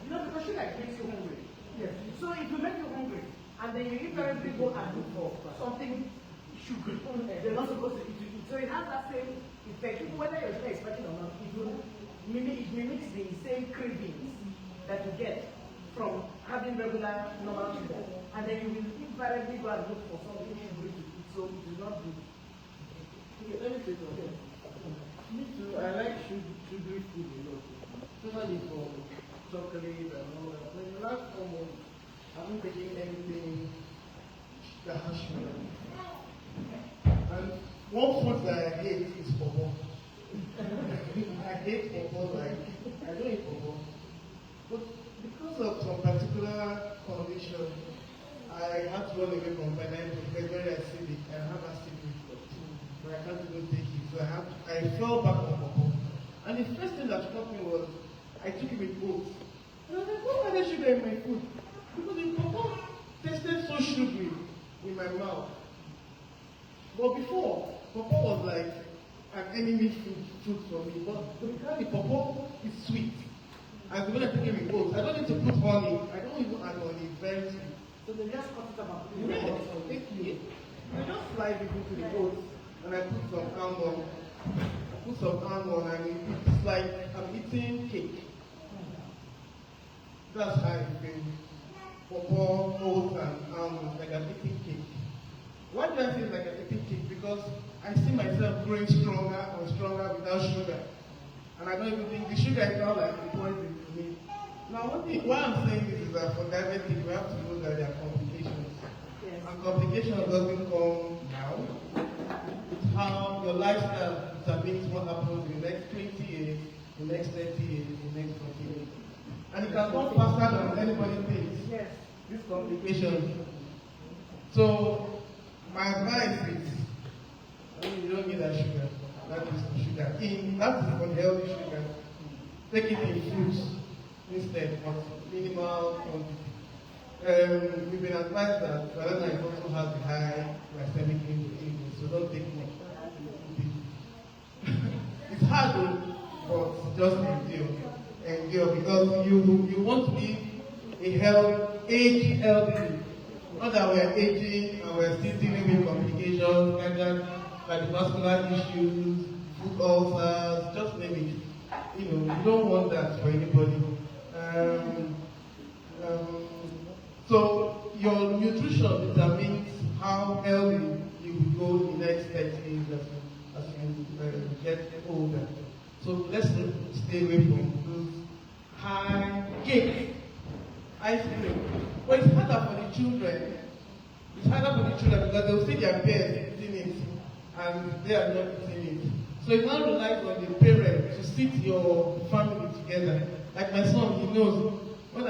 because sugar makes you hungry. Yes. So if you make you hungry, and then you invariably go and look for something sugary, they're not supposed to eat it. So it has that same effect, whether you're sugar is spiking or not. It mimics the same cravings that you get from having regular normal sugar, and then you will invariably go and look for something sugary to eat. So it is not good. Okay, let me say something. Me too. I like sugary food a lot, especially for chocolate and all that. When the last 4 months, I haven't taken anything that has sugar. And one food that I hate is pawpaw. I hate pawpaw, like, I don't eat pawpaw. But because of some particular condition, I had to run away from pineapple because very acidic. I have acid reflux, but I can't even take it. So I fell back on pawpaw. And the first thing that struck me was, I took it with oats. And I was like, why are there sugar in my food? Because the pawpaw tasted so sugary in my mouth. But before, pawpaw was like an enemy fruit for me. But because the pawpaw is sweet, and when I take it with oats, I don't need to put honey. I don't even add honey. It's very sweet. So they just cut it about I just slide it into the oats, and I put some almond. And it's like I'm eating cake. That's how I feel. Pawpaw, oats, and almonds, like I'm eating cake. Why do I feel like I'm eating cake? Because I see myself growing stronger and stronger without sugar. And I don't even think the sugar is not like the poison to me. Now, why I'm saying this is that for diabetic, we have to know that there are complications. Yes. And complications doesn't come now. It's how your lifestyle determines what happens in the next 20 years, the next 30 years, the next 40 years. And it can come faster than anybody thinks. Yes. These complications. So, my advice is, you don't need that sugar. That is the sugar. That is unhealthy sugar. Take it in fruits instead of minimal quantity. We've been advised that banana is also has a high glycemic index, so don't take much. It's hard though, but just endure because you want to live age healthy. Not that we're aging and we're still dealing with complications, cardiovascular issues, food ulcers, just name it. You don't want that for anybody. So your nutrition determines how healthy you will go in the next 30 years as you get older. So let's stay away from those high cake, ice cream. But it's harder for the children. It's harder for the children because they'll see their parents eating it and they are not eating it. So it now relies on the parent to sit your family together. Like my son, he knows when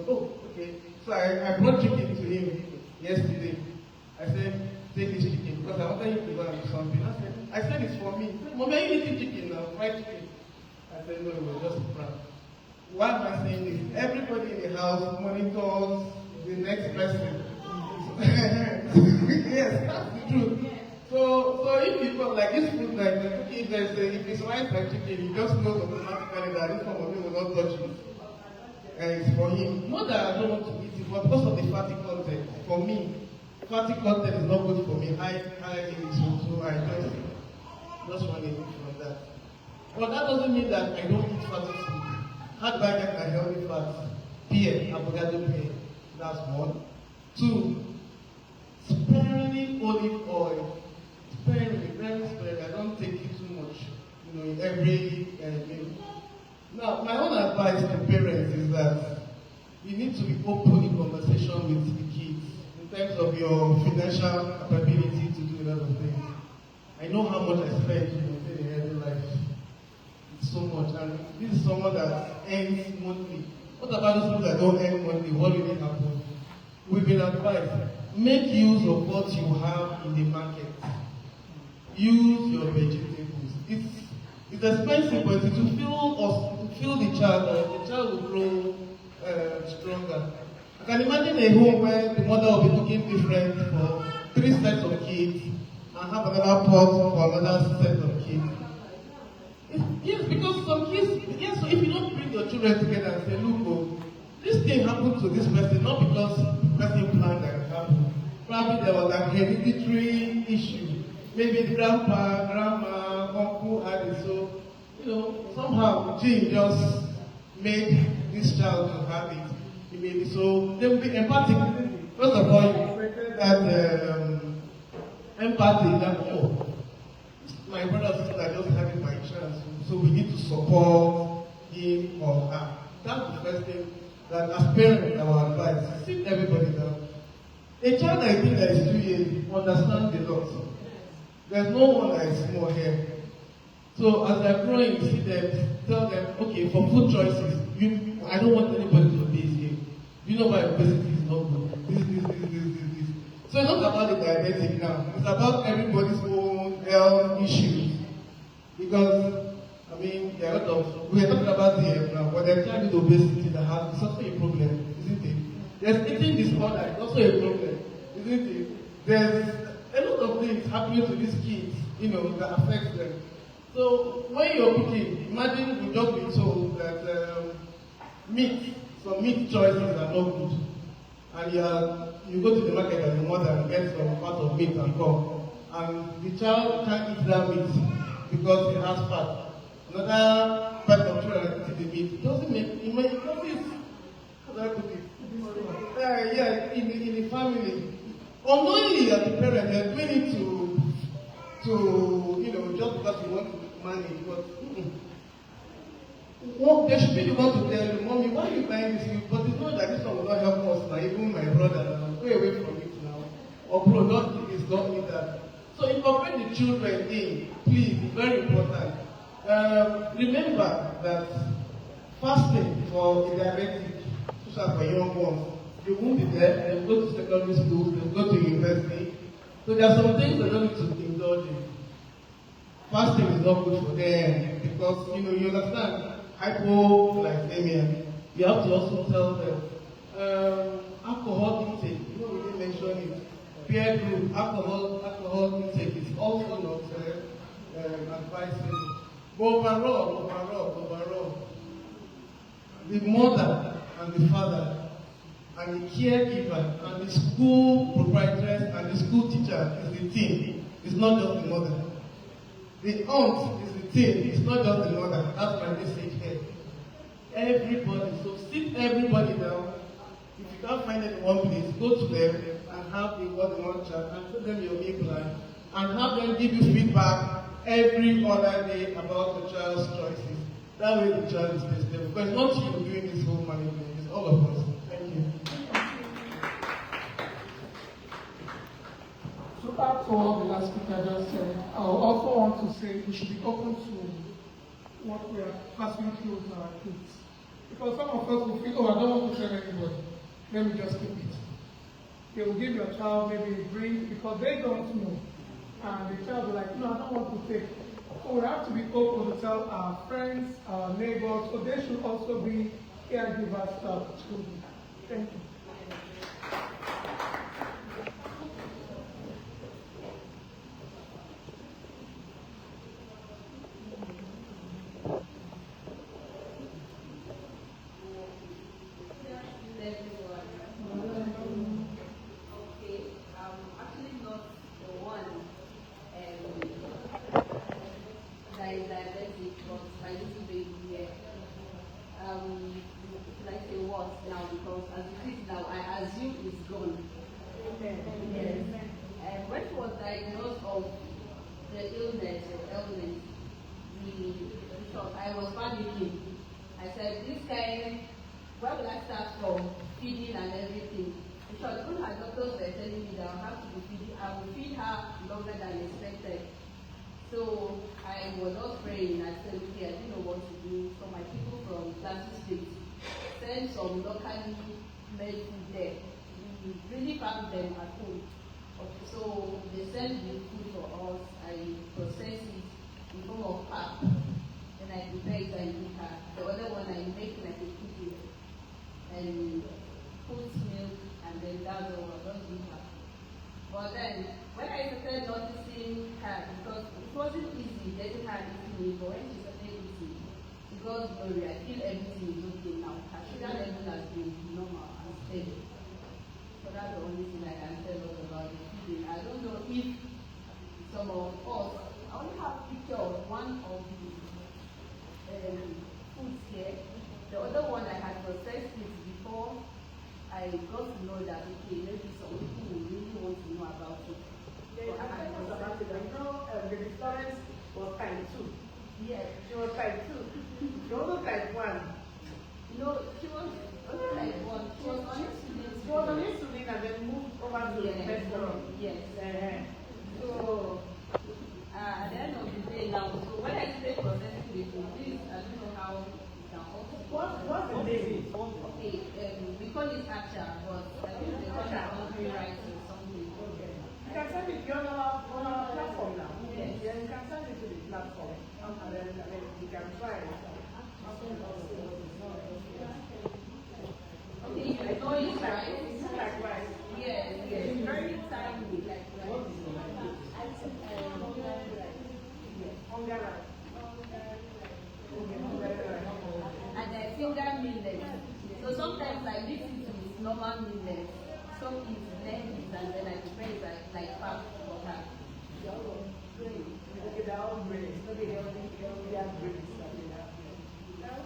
okay. So I brought chicken to him yesterday. I said, take this chicken because I wanted him to go and do something. I said it's for me. He said, Mom, are you eating chicken now? Fried chicken. I said, no, it was just a prank. Why am I saying this? Everybody in the house monitors the next person. Yes, that's the truth. So if you got like this food, like if it's rice and chicken, you just know automatically that this family will not touch it. And it's for him. Not that I don't want to eat it, but because of the fatty content. For me, fatty content is not good for me. High in it, so I just want to eat from that. But that doesn't mean that I don't eat fatty food. How do I get my healthy fats? Pear, avocado pear. That's one. Two, sparingly olive oil. Sparingly, very sparingly. I don't take it too much, in every meal. Now, my own advice to parents is that you need to be open in conversation with the kids in terms of your financial capability to do a lot of things. I know how much I spend to maintain a healthy life. It's so much, and this is someone that earns monthly. What about those people that don't earn monthly? What really happens? We've been advised, make use of what you have in the market. Use your vegetables. It's expensive, but it will fill the child, and the child will grow stronger. I can imagine a home where the mother will be looking different for 3 sets of kids and have another pot for another set of kids. Yes, because some kids, so if you don't bring your children together and say, look, this thing happened to this person, not because the person planned that it happened. Probably there was a hereditary issue. Maybe the grandpa, grandma, uncle had it, so, somehow the gene just made this child to have it. Maybe so they will be empathic. First of all, you expected that empathy that my brother and sister are just having my chance, so we need to support him or her. That's the first thing that as parents our advice. Sit everybody down A child I think that is 2 years understands a lot. There's no one that is small here. So as they're growing, you see them, tell them, okay, for food choices, I don't want anybody to be here. You know why obesity is not good. This. So it's not about the diabetic now. It's about everybody's own health issues. Because, I mean, there are a lot of, we are talking about the now, but there's child with obesity that has, it's also a problem, isn't it? There's eating disorder, it's also a problem, isn't it? There's a lot of things happening to these kids, that affect them. So when you're cooking, imagine you just be told that some meat choices are not good, and you go to the market as a mother and get some part of meat and come, and the child can't eat that meat because it has fat. Another part of children eat the meat. It doesn't make how do I put it? In the family. Unknowingly as a parent, they're doing it to just because you want to manage, but they should be the one to tell you, Mommy, why are you buying this? But it's not that this one will not help us now, even my brother, go away from it now. Or bro, don't eat this, don't eat that. So incorporate the children in, please, it's very important. Remember that fasting for a diabetic, especially for young ones, they won't be there, they'll go to secondary school, they'll go to university. So there are some things they don't need to indulge in. Fasting is not good for them because, you understand, hypoglycemia. You have to also tell them. Alcohol intake, we didn't mention it. Peer group, alcohol intake is also not advisable. But overall, the mother and the father and the caregiver and the school proprietress and the school teacher is the team. It's not just the mother. The aunt is the team. It's not just the mother. That's my message here. Everybody. So sit everybody down. If you can't find them in one place, go to them and have the one-on-one chat and show them your meal plan and have them give you feedback every other day about the child's choices. That way the child is stable. Because it's not you doing this whole management. It's all of us. Thank you. To add to what the last speaker just said, I also want to say we should be open to what we are passing through to our kids. Because some of us will feel, I don't want to tell anybody. Let me just keep it. They will give your child maybe a drink because they don't know. And the child will be like, no, I don't want to take. So we have to be open to tell our friends, our neighbors, so they should also be caregivers to our children. Thank you. I was panicking. I said, this guy, where will I start from? Feeding and everything. Because even her doctors were telling me that I have to be feeding, I will feed her longer than expected. So I was not praying. I said, okay, I didn't know what to do. So my people from Plateau State sent some locally made food there. We really found them at home. Okay, so they sent the food for us. I process it in form of pap. Then I prepare it and eat her. The other one I make like a cookie and put milk, and then that's all. I don't eat her. But then when I started noticing her, because it wasn't easy getting her eating me, but when she started eating, to God's glory, I feel everything is okay now. Her sugar level has been normal and steady. So that's the only thing I can tell us about the feeding. I don't know if some of us, I only have a picture of one of the foods here. The other one I had processed it before I got to know that okay, maybe some people will really want to know about it. The Florence was type 2. Yes. She was type 2. She was type 1. No, she was only type 1. She was on insulin. She was on insulin and then moved over to Yes. So, at the end of the day now, so when I say processing the food, this I don't know how it can also. What's the name? Okay, we call it acha, but I think they call it copyright or something. Okay. You can send it on our platform now. Yes. Yeah, you can send it to the platform, and then you can try it. Okay, you know it's right. It's like rice. Yes, very tiny, like rice. Hunger rice. And I finger millet. So sometimes I mix it with normal millet. Some is lentils and then I prepare it like pap for her. Okay, they're all grains. Maybe they have grains that they have here.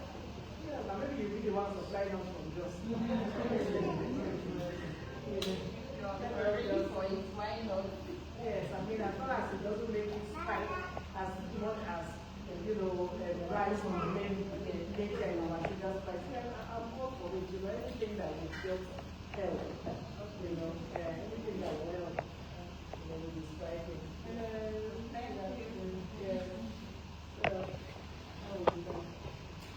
Yeah, maybe you really want to supply them from just. For it, why not? Yes, I mean, as long as it doesn't make it spike as much as, rice on the main material spice. I'm all for it, anything that will just help, anything that will help, with the spiking. Yes. So, how would you do?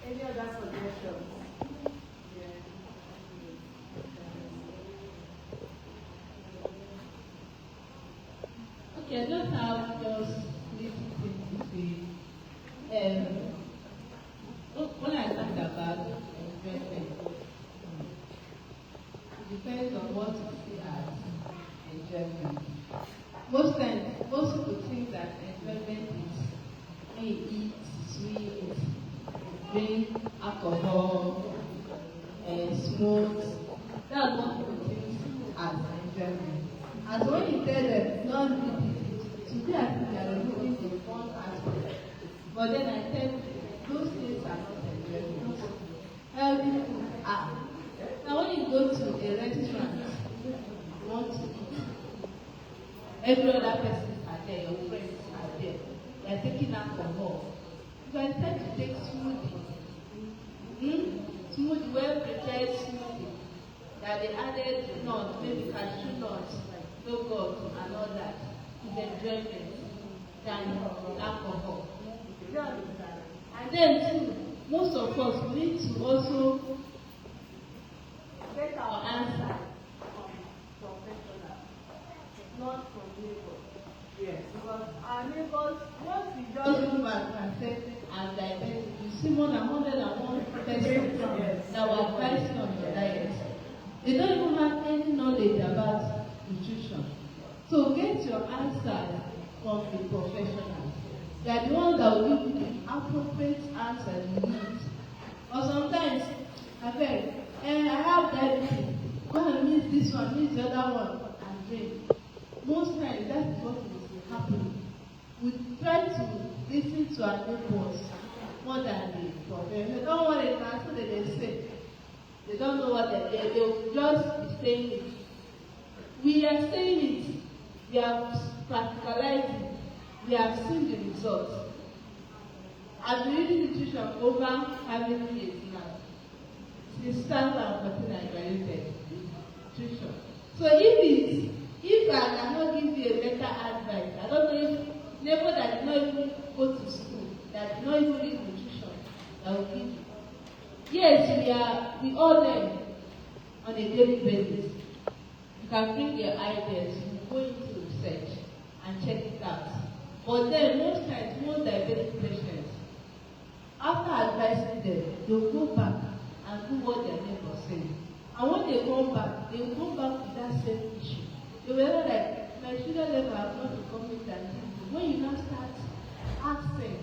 Any other suggestions? Okay, I just have just little things to say. When I talk about enjoyment, it depends on what you see as enjoyment. Most times, most people think that enjoyment is eat sweet, drink alcohol, smoke. That's what people think as enjoyment. And when you tell them, don't do this, today I think they are looking for fun aspect. But then I tell them, those things are not enjoyment. Healthy food are. Now when you go to a restaurant, you want to eat, every other person are there, your friends are there, they are taking alcohol. You can try to take smoothie, smoothie, well prepared smoothie, that they added nuts, maybe cashew nuts, yogurt and all that, is enjoyment than alcohol. And then too, most of us need to also get our answer from professionals, not from neighbors. Yes. Because our neighbors, once we just look back and say, I'm diabetic, you see more than 101 persons that were advising on your diet. They don't even have any knowledge about nutrition. So get your answers from the professionals. They are the ones that will give you the appropriate answer you need. Or sometimes, I beg, I have diabetes. Go and miss this one, miss the other one, and drink. Most times, that is what is happening. We try to listen to our neighbors more than the professionals. They don't want to answer that they say. They don't know what they will just be saying it. We are saying it. We have practicalized it. We have seen the results. I've been reading nutrition over how many years now? Since 2014 I graduated nutrition. So if I cannot give you a better advice, I don't know if neighbor that did not even go to school, that did not even read nutrition, that will give you. Yes, we all learn on a daily basis. You can bring your ideas, you go into research and check it out. But then most times, most diabetic patients, after advising them, they'll go back and do what their neighbor said. And when they come back, they will come back with that same issue. They will be like, my sugar level have not become it and this. When you now start asking,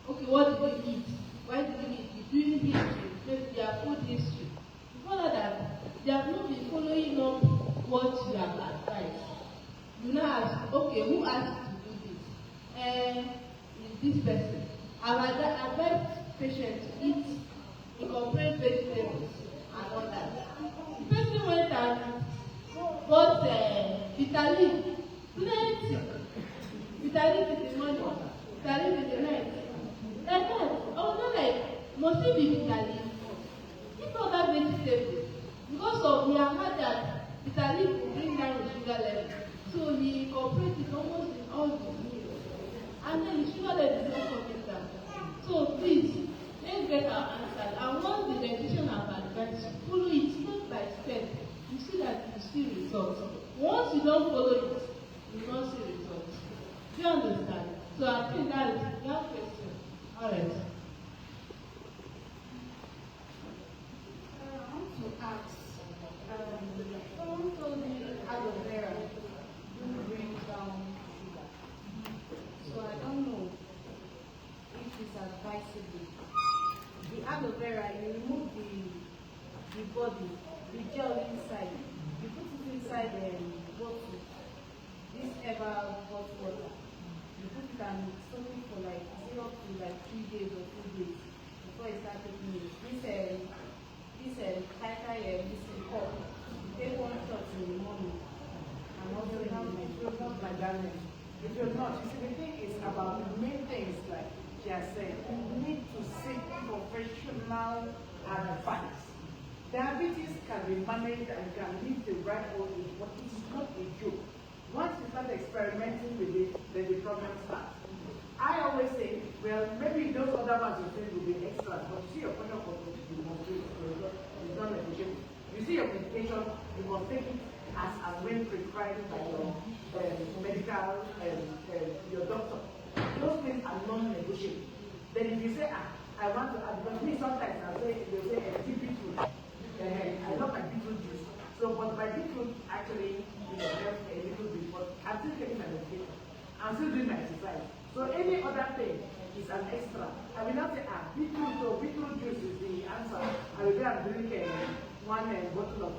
okay, what did you eat? Why did you eat? Did you eat history? Maybe their food history. You follow that, they have not been following up what you have advised. You now ask, okay, who asked you to do this? Is this person? I've advised patients to eat incorporate vegetables and all that. The person went and bought bitter leaf, plenty. Bitter leaf in the morning, bitter leaf in the night. Like that. I was not like, must it be bitter leaf? Eat other vegetables. Because of we have heard that bitter leaf will bring down the sugar level. and then the sugar level is not coming down. So please, let's get our answers. And once the dietitian have advised, follow it step by step. You see that you see results. Once you don't follow it, you don't see results. Do you understand? So I think that is that question. All right. I want to ask, someone told me aloe vera will bring down sugar. So I don't know if it's advisable. The aloe vera, you remove the body, the gel inside, you put it inside the bottle, this ever hot water. You put it and soak it for like 0 to like 3 days or 2 days before you start taking it. This cup, you take 1 shot in the morning and also in the night. It will not, my darling. It will not. You see, the thing is about the main things like she has said. You need to seek professional advice. Diabetes can be managed and can lead the right old age, but it is not a joke. Once you start experimenting with it, then the problem starts. I always say, well, maybe those other ones you think will be extras, but you see your point of contact, you must do it. It's not negotiable. You see your medication, you must take it as and when prescribed by your medical, your doctor. Those things are non-negotiable. Then if you say, I want to add, because me sometimes I say, they say, beetroot. I love my beetroot juice. So, but my beetroot actually, helps a little bit, but I'm still taking my medication. I'm still doing my exercise. So any other thing is an extra. I will not say, beetroot, so beetroot juice is the answer. I will go and drink 1 bottle of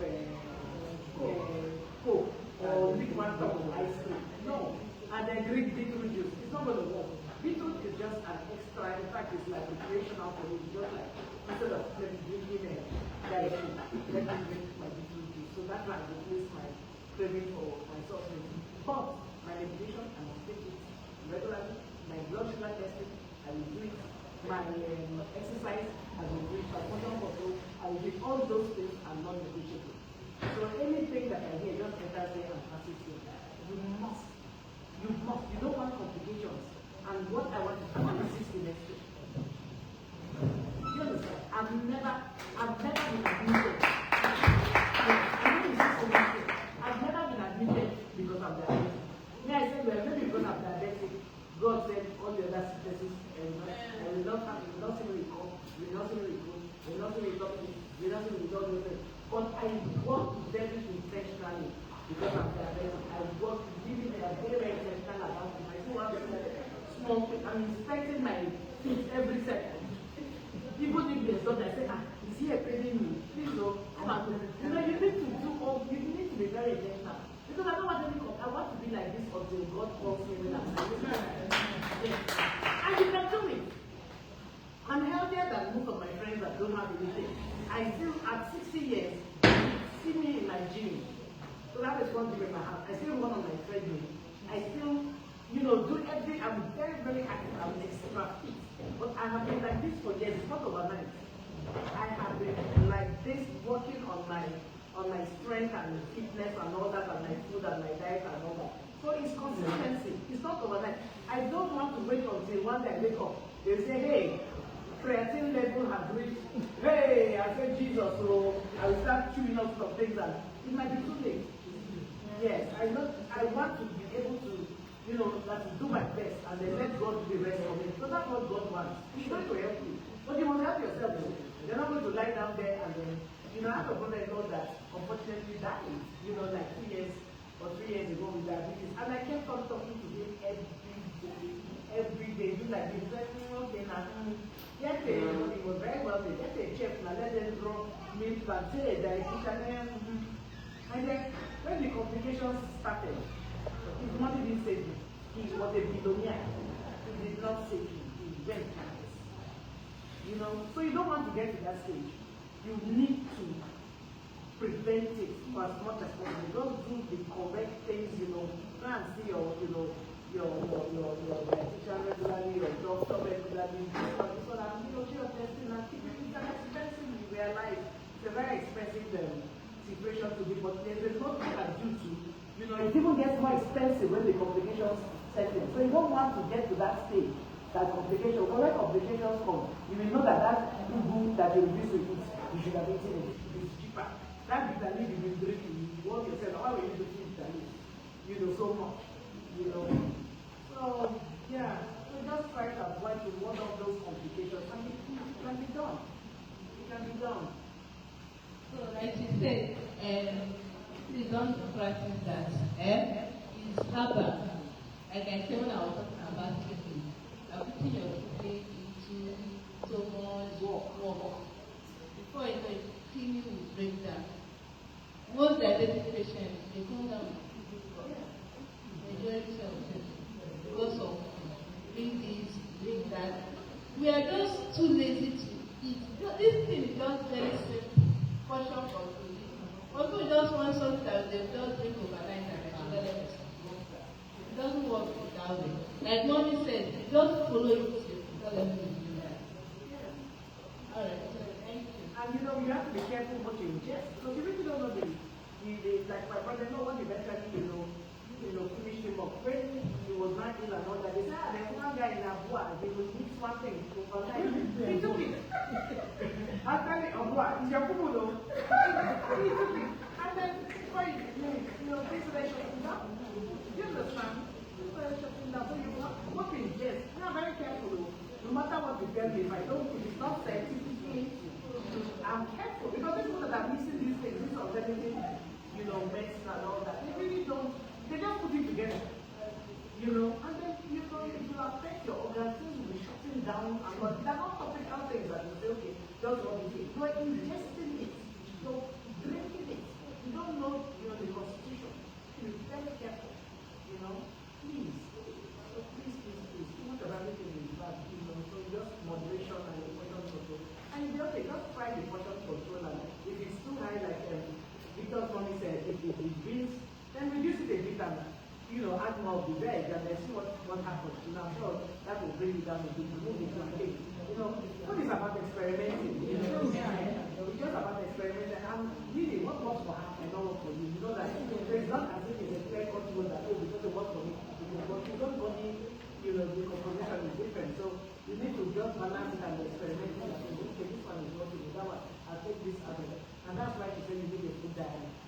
Coke or drink 1 cup of ice cream. No. And then drink beetroot juice. It's not going to work. Beetroot is just an extra. In fact, it's like recreational for me. Just like instead of drinking directly, let me drink my beetroot juice. So that's why I replace my craving for my substance. But my medication, I must take it regularly. My blood sugar testing, I will do it. My exercise, I will do it. My motion control, I will do it. All those things are non-negotiable. So anything that I hear, just better say and pass it here. You must. You don't want complications. And what I want is to resist the next week. You understand? I've never been admitted. I've never been admitted because of diabetes. Me, I said, well, maybe because of diabetes, God said all the other sicknesses will not have, will not see me come, will not see me go, will not see me talk, will not see me do anything. But I work very intentionally because of diabetes. I work really very intentional about it. I do have small thing. I'm inspecting my feet every second. Even if there's not, I say, is he paying me? Please don't. You know, you need to do all, you need to be very intentional. Because I don't want any, I want to be like this until God calls me when I'm like this. Yes. And you can do it. I'm healthier than most of my friends that don't have anything. I still, at 60 years, see me in my gym. So that is one thing in my house. I still run on my treadmill. I still, do everything. I'm very, very active. I'm extra fit. But I have been like this for years. It's not overnight. I have been like this, working on my strength and fitness and all that, and my food and my diet and all that. So it's consistency. It's not overnight. I don't want to wait until one day I wake up. They say, hey, creatine level has reached. Hey, I said Jesus, so I will start chewing up some things, and it might be too late. Yes, I want to be able to, do my best and then let God do the rest of it. So that's what God wants. He's going to help you. But you must help yourself. You're not going to lie down there and then, I have a brother-in-law that unfortunately died, like 2 years or 3 years ago with diabetes. And I kept on talking to him every day. Do like this, okay, now, he was very wealthy. Get a chef, now let them draw milk and say dietitian. And then when the complications started, his money didn't save him. He was a billionaire. He did not save him. He went careless. So you don't want to get to that stage. You need to prevent it for as much as possible. Don't do the correct things, go and see your dietitian regularly, your doctor regularly, this one, your testing and keep it. It's an expensive, you realize. It's a very expensive situation to be, but there's nothing you can do to, it even gets more expensive when the complications setting. So you don't want to get to that stage, that complication. But when complications come, you will know that that ugu that you refuse to eat, you should have eaten it. It's cheaper. That bitter leaf you've been drinking, you want yourself, how will you do bitter leaf? You know, so much. You know. So, yeah. So just try to avoid to one of those complications. And it can be done. It can be done. So, like you said, please don't practice that. It's herbal. Like I said when I was talking about cooking, putting your cooking into so much work. Before you know it, kidney will break down. Most diabetic patients, they come down majority of them because of doing this, doing that. We are just too lazy to eat. This thing is just very simple. Portion control. People just want something that they just drink overnight and the sugar level is low. It doesn't work that way. Like mommy said, just follow it to sugar level is low. Alright, so thank you. And you know, you have to be careful what you ingest. Because you really don't know like my brother, no one eventually, finish him up. When he was not ill and all that, they said, there's one guy in Abua, they will mix one thing overnight. He took it. Actually, Abua, it's your food though. He took it. And then, before things are shutting down. You understand? Things are shutting down. So you what to ingest. You are very careful though. No matter what you tell me, if it's not scientific, I'm careful. Because people that are mixing these things, these alternative, medicine and all that, they really don't. They just put it together, and then it will affect your organs. Things will be shutting down, and but they're not topical things that you say, okay, just what you say. You are ingesting it, you're drinking it. You don't know, the constitution. Be very careful, please. So please, too much of everything is bad, so just moderation and portion control. And if okay, just try the portion control, and if it's too high, like Victor's mommy said, if it increases, then reduce it a bit and add more of the veg and then see what happens. I'm sure that will bring you down a bit, remove it one day. Food is about experimenting. It's just about experimenting. And really, what works for her and not work for you. You know that it's not as if it's a clear cut rule that because it works for me. But your own body, the composition is different. So you need to just balance it and experiment it. Okay, this one is working, that one, I'll take this other. And that's why she said you need a food diary.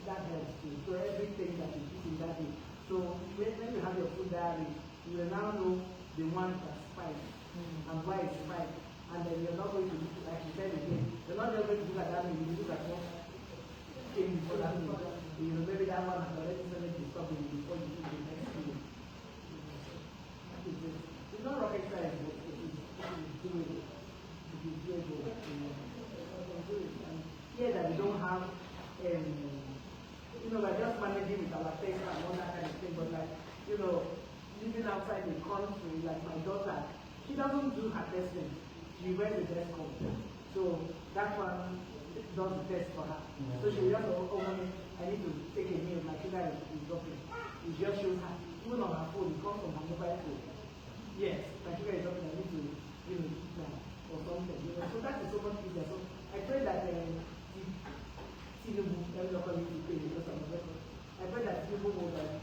That helps too. So everything that you eat in that day. So when you have your food diary, you will now know the one that's spiked and why it's spiked. And then you're not going to, like you said again, you're not just going to look at that meal, you look at what came before that meal. Maybe that one has already started disturbing you before you eat the next meal. It's not rocket science, but it is doable. It is doable. And here that we don't have we're just managing with our taste and all that kind of thing, but living outside the country, like my daughter, she doesn't do her testing. She wears the test code. So that one does the test for her. So she just I need to take a meal, my sugar is dropping. It just shows her. Even on her phone, it comes from her mobile phone. Yes, my sugar is dropping, I need to eat now or something. So that is so much easier. So I pray that I pray that people will help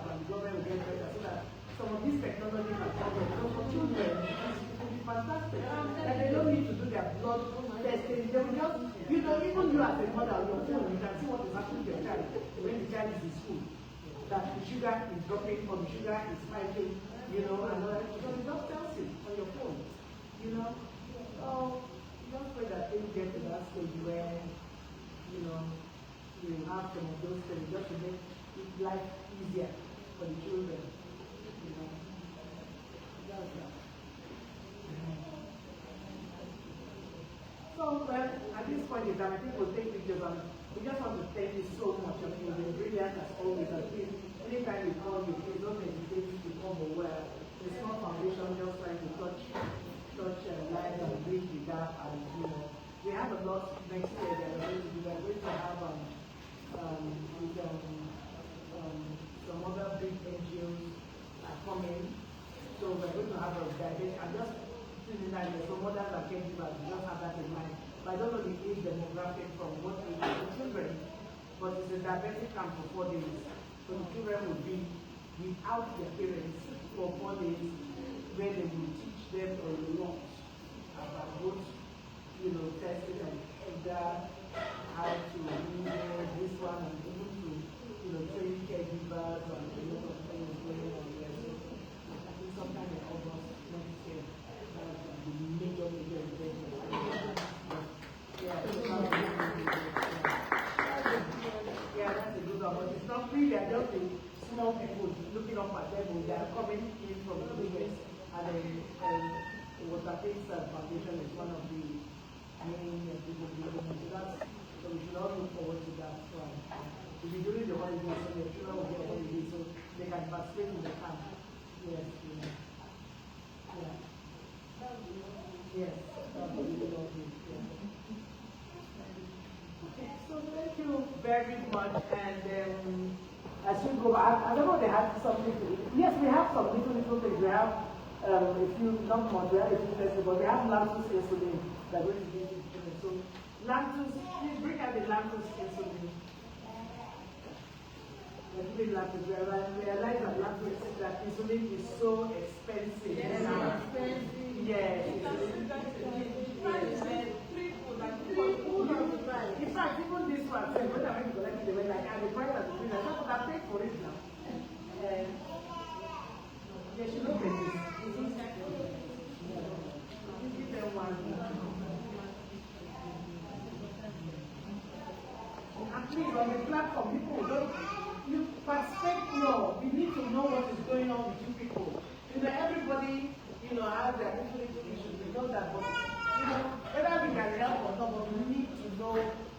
and the government will get better so that some of these technology can come up. So for children, it will be fantastic. And they don't need to do their blood testing. They will just, even you as a mother on your phone, you can see what is happening to your child when the child is in school. That the sugar is dropping or the sugar is spiking, and all that. Because it just tells you on your phone, So just pray that they get to that stage where you have some of those things just to make life easier for the children. So, at this point in time, I think we'll take pictures and we just want to thank you so much. You've been brilliant as always. And please, anytime we call you, please don't hesitate to come over. The small foundation just trying to touch lives and bridge the gap, and we have a lot next year that we're going to do. We're going to have some other big NGOs are coming. So we're going to have a diabetes. I'm just thinking that there's some others that came to us. We just have that in mind. But I don't know the age demographic from what age the children. But it's a diabetic camp for 4 days. So the children will be without their parents for 4 days, where they will teach them a lot about both, testing and how to use this one, and even to, train caregivers and a lot of things going on there. So I think sometime in August next year, that's the major event. Yeah, that's a good one, but it's not really, they're just the small people looking up at them. They are coming in from the US, and the Watergate Foundation is one of the main people doing it. So we should all look forward to that one. If you're doing the holidays, so your children will get holidays, so they can participate in the camp. Yes, yeah. Yes, that would be lovely. Okay, so thank you very much. And as we go, I don't know, they have something to eat. Yes, we have some little things. We have a few, not much, we have a few festivals, but we have lactose insulin that we're going to give to children. So lactose, please bring out the lactose insulin. We're doing lactose. We realize that insulin is so expensive. Yes, now. expensive. Yes. In fact, even this one, when I went to collect it, they were like, I require that to bring it. I paid for it now. They should look at this. Give them one. And please, on the platform, people you participate more. We need to know what is going on with you people. Everybody, has their different issues. We know that, but whether we can help or not, but we need to know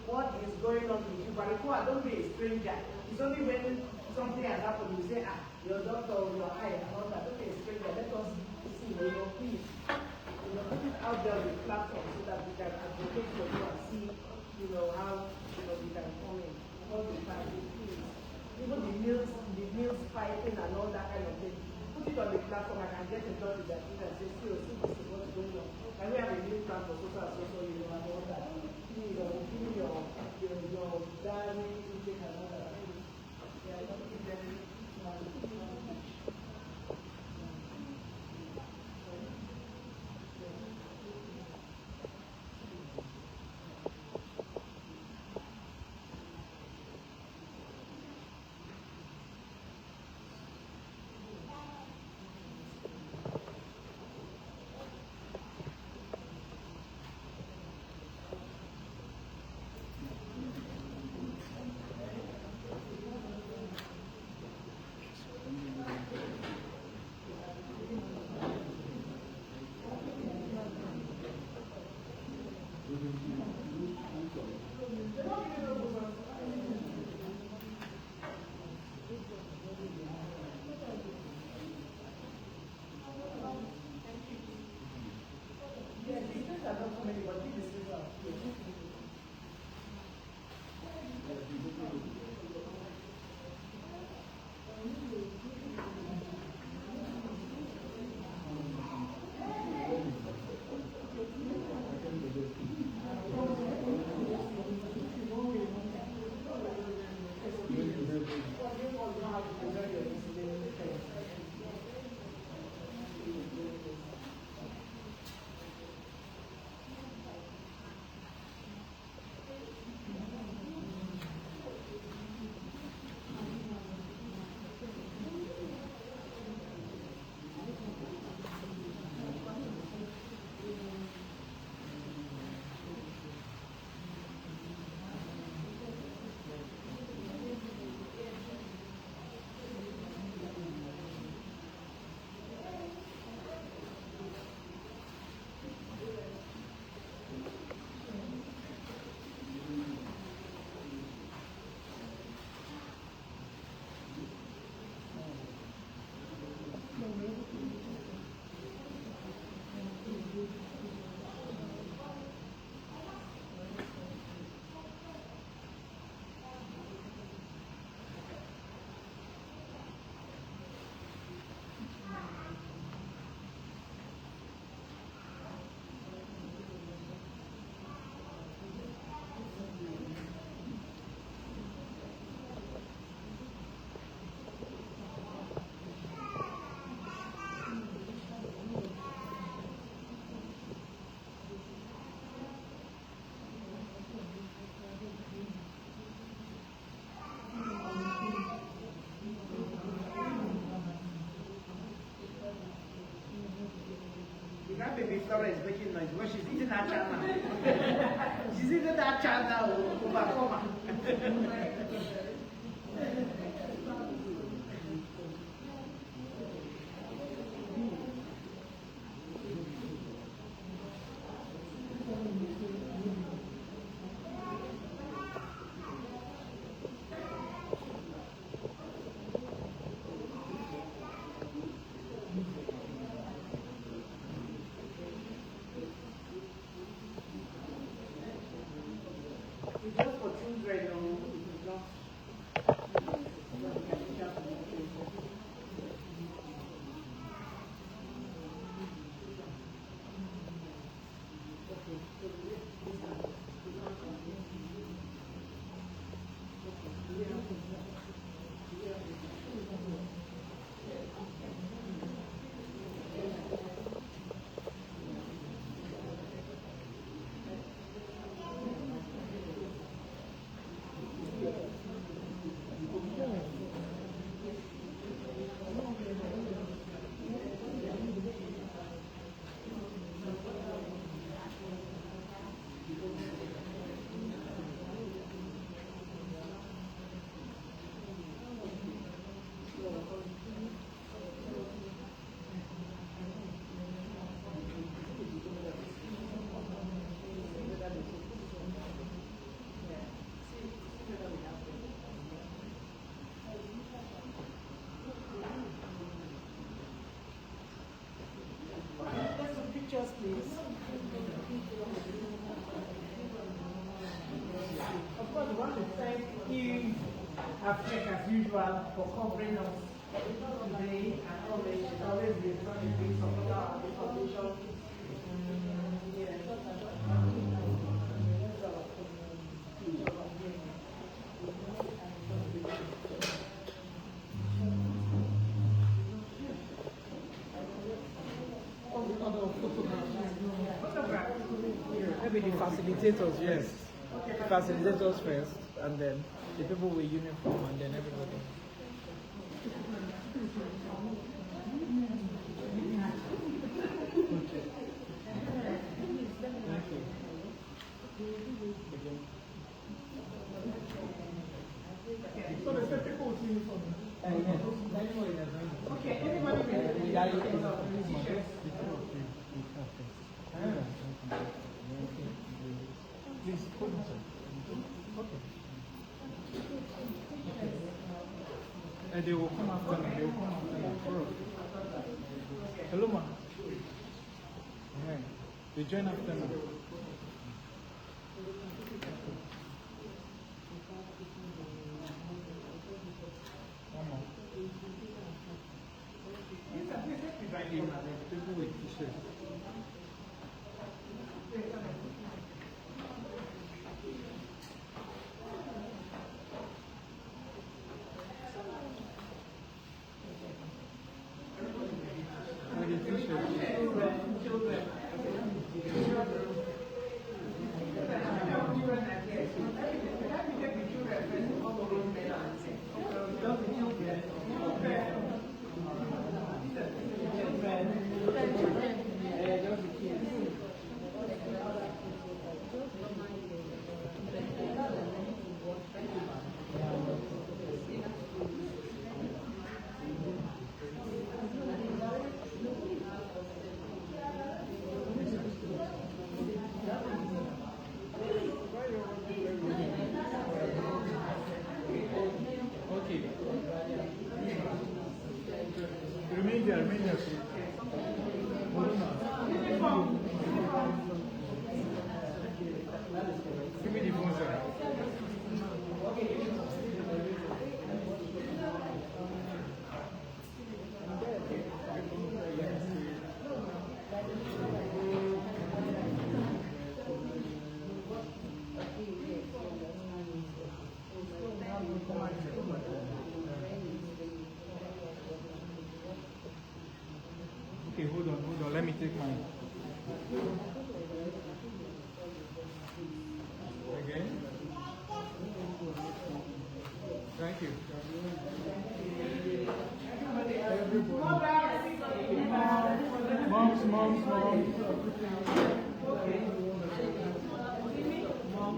what is going on with you. But don't be a stranger. It's only when something has happened, you say, your doctor or your eye and all that. Don't be a stranger. Let us see, please. Put it out there on the platform so that we can advocate for you and see, how we can come in. All the time, please. Even the meals fighting and all that kind of thing. Put it on the platform. I can get in touch with that and say, see, this is what's going on. And we have a new plan for social and social, and all that. Give me your diary, intake and all that. Yeah, don't give them noise because she's eating that child now. She's eating that child now, overcomer. Just for children, pictures, please. Of course, we want to thank you, Africa, as usual, for covering us today and always. She's always been trying to bring support out of the foundation. Maybe the facilitators, yes. The facilitators first, and then the people with uniform, and then everybody. Thank you. So they said people with uniform. Okay, everybody Please, hold on, sir. Okay. And they will come after me. They will come after me. Hello, ma. Yeah. They join after me. One more. People with t-shirts. Remain there. Give me the phone, sir. Okay, hold on. Let me take mine. Again. Thank you. Everybody. Moms. Mom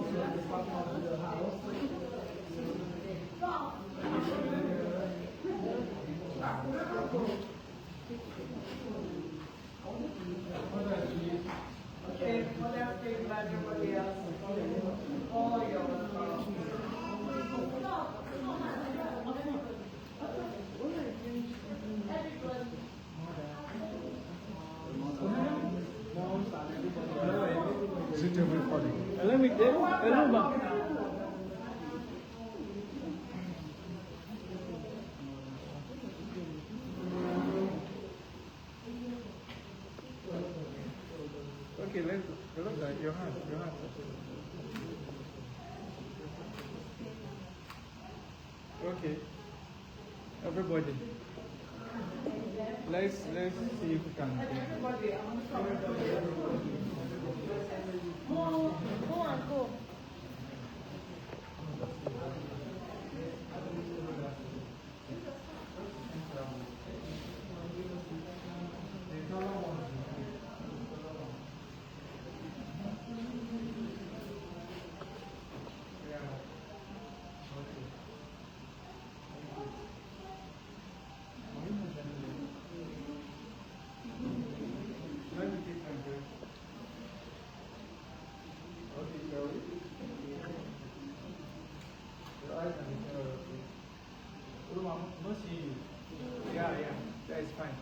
to the partner of the house. Okay, what else do you like everybody else? Oh, you're welcome. Sit everybody. Let me get. Okay, let's go. Your hand. Okay. Everybody. Let's see if we can. Everybody, I want to Go and go. Yeah, that is fine.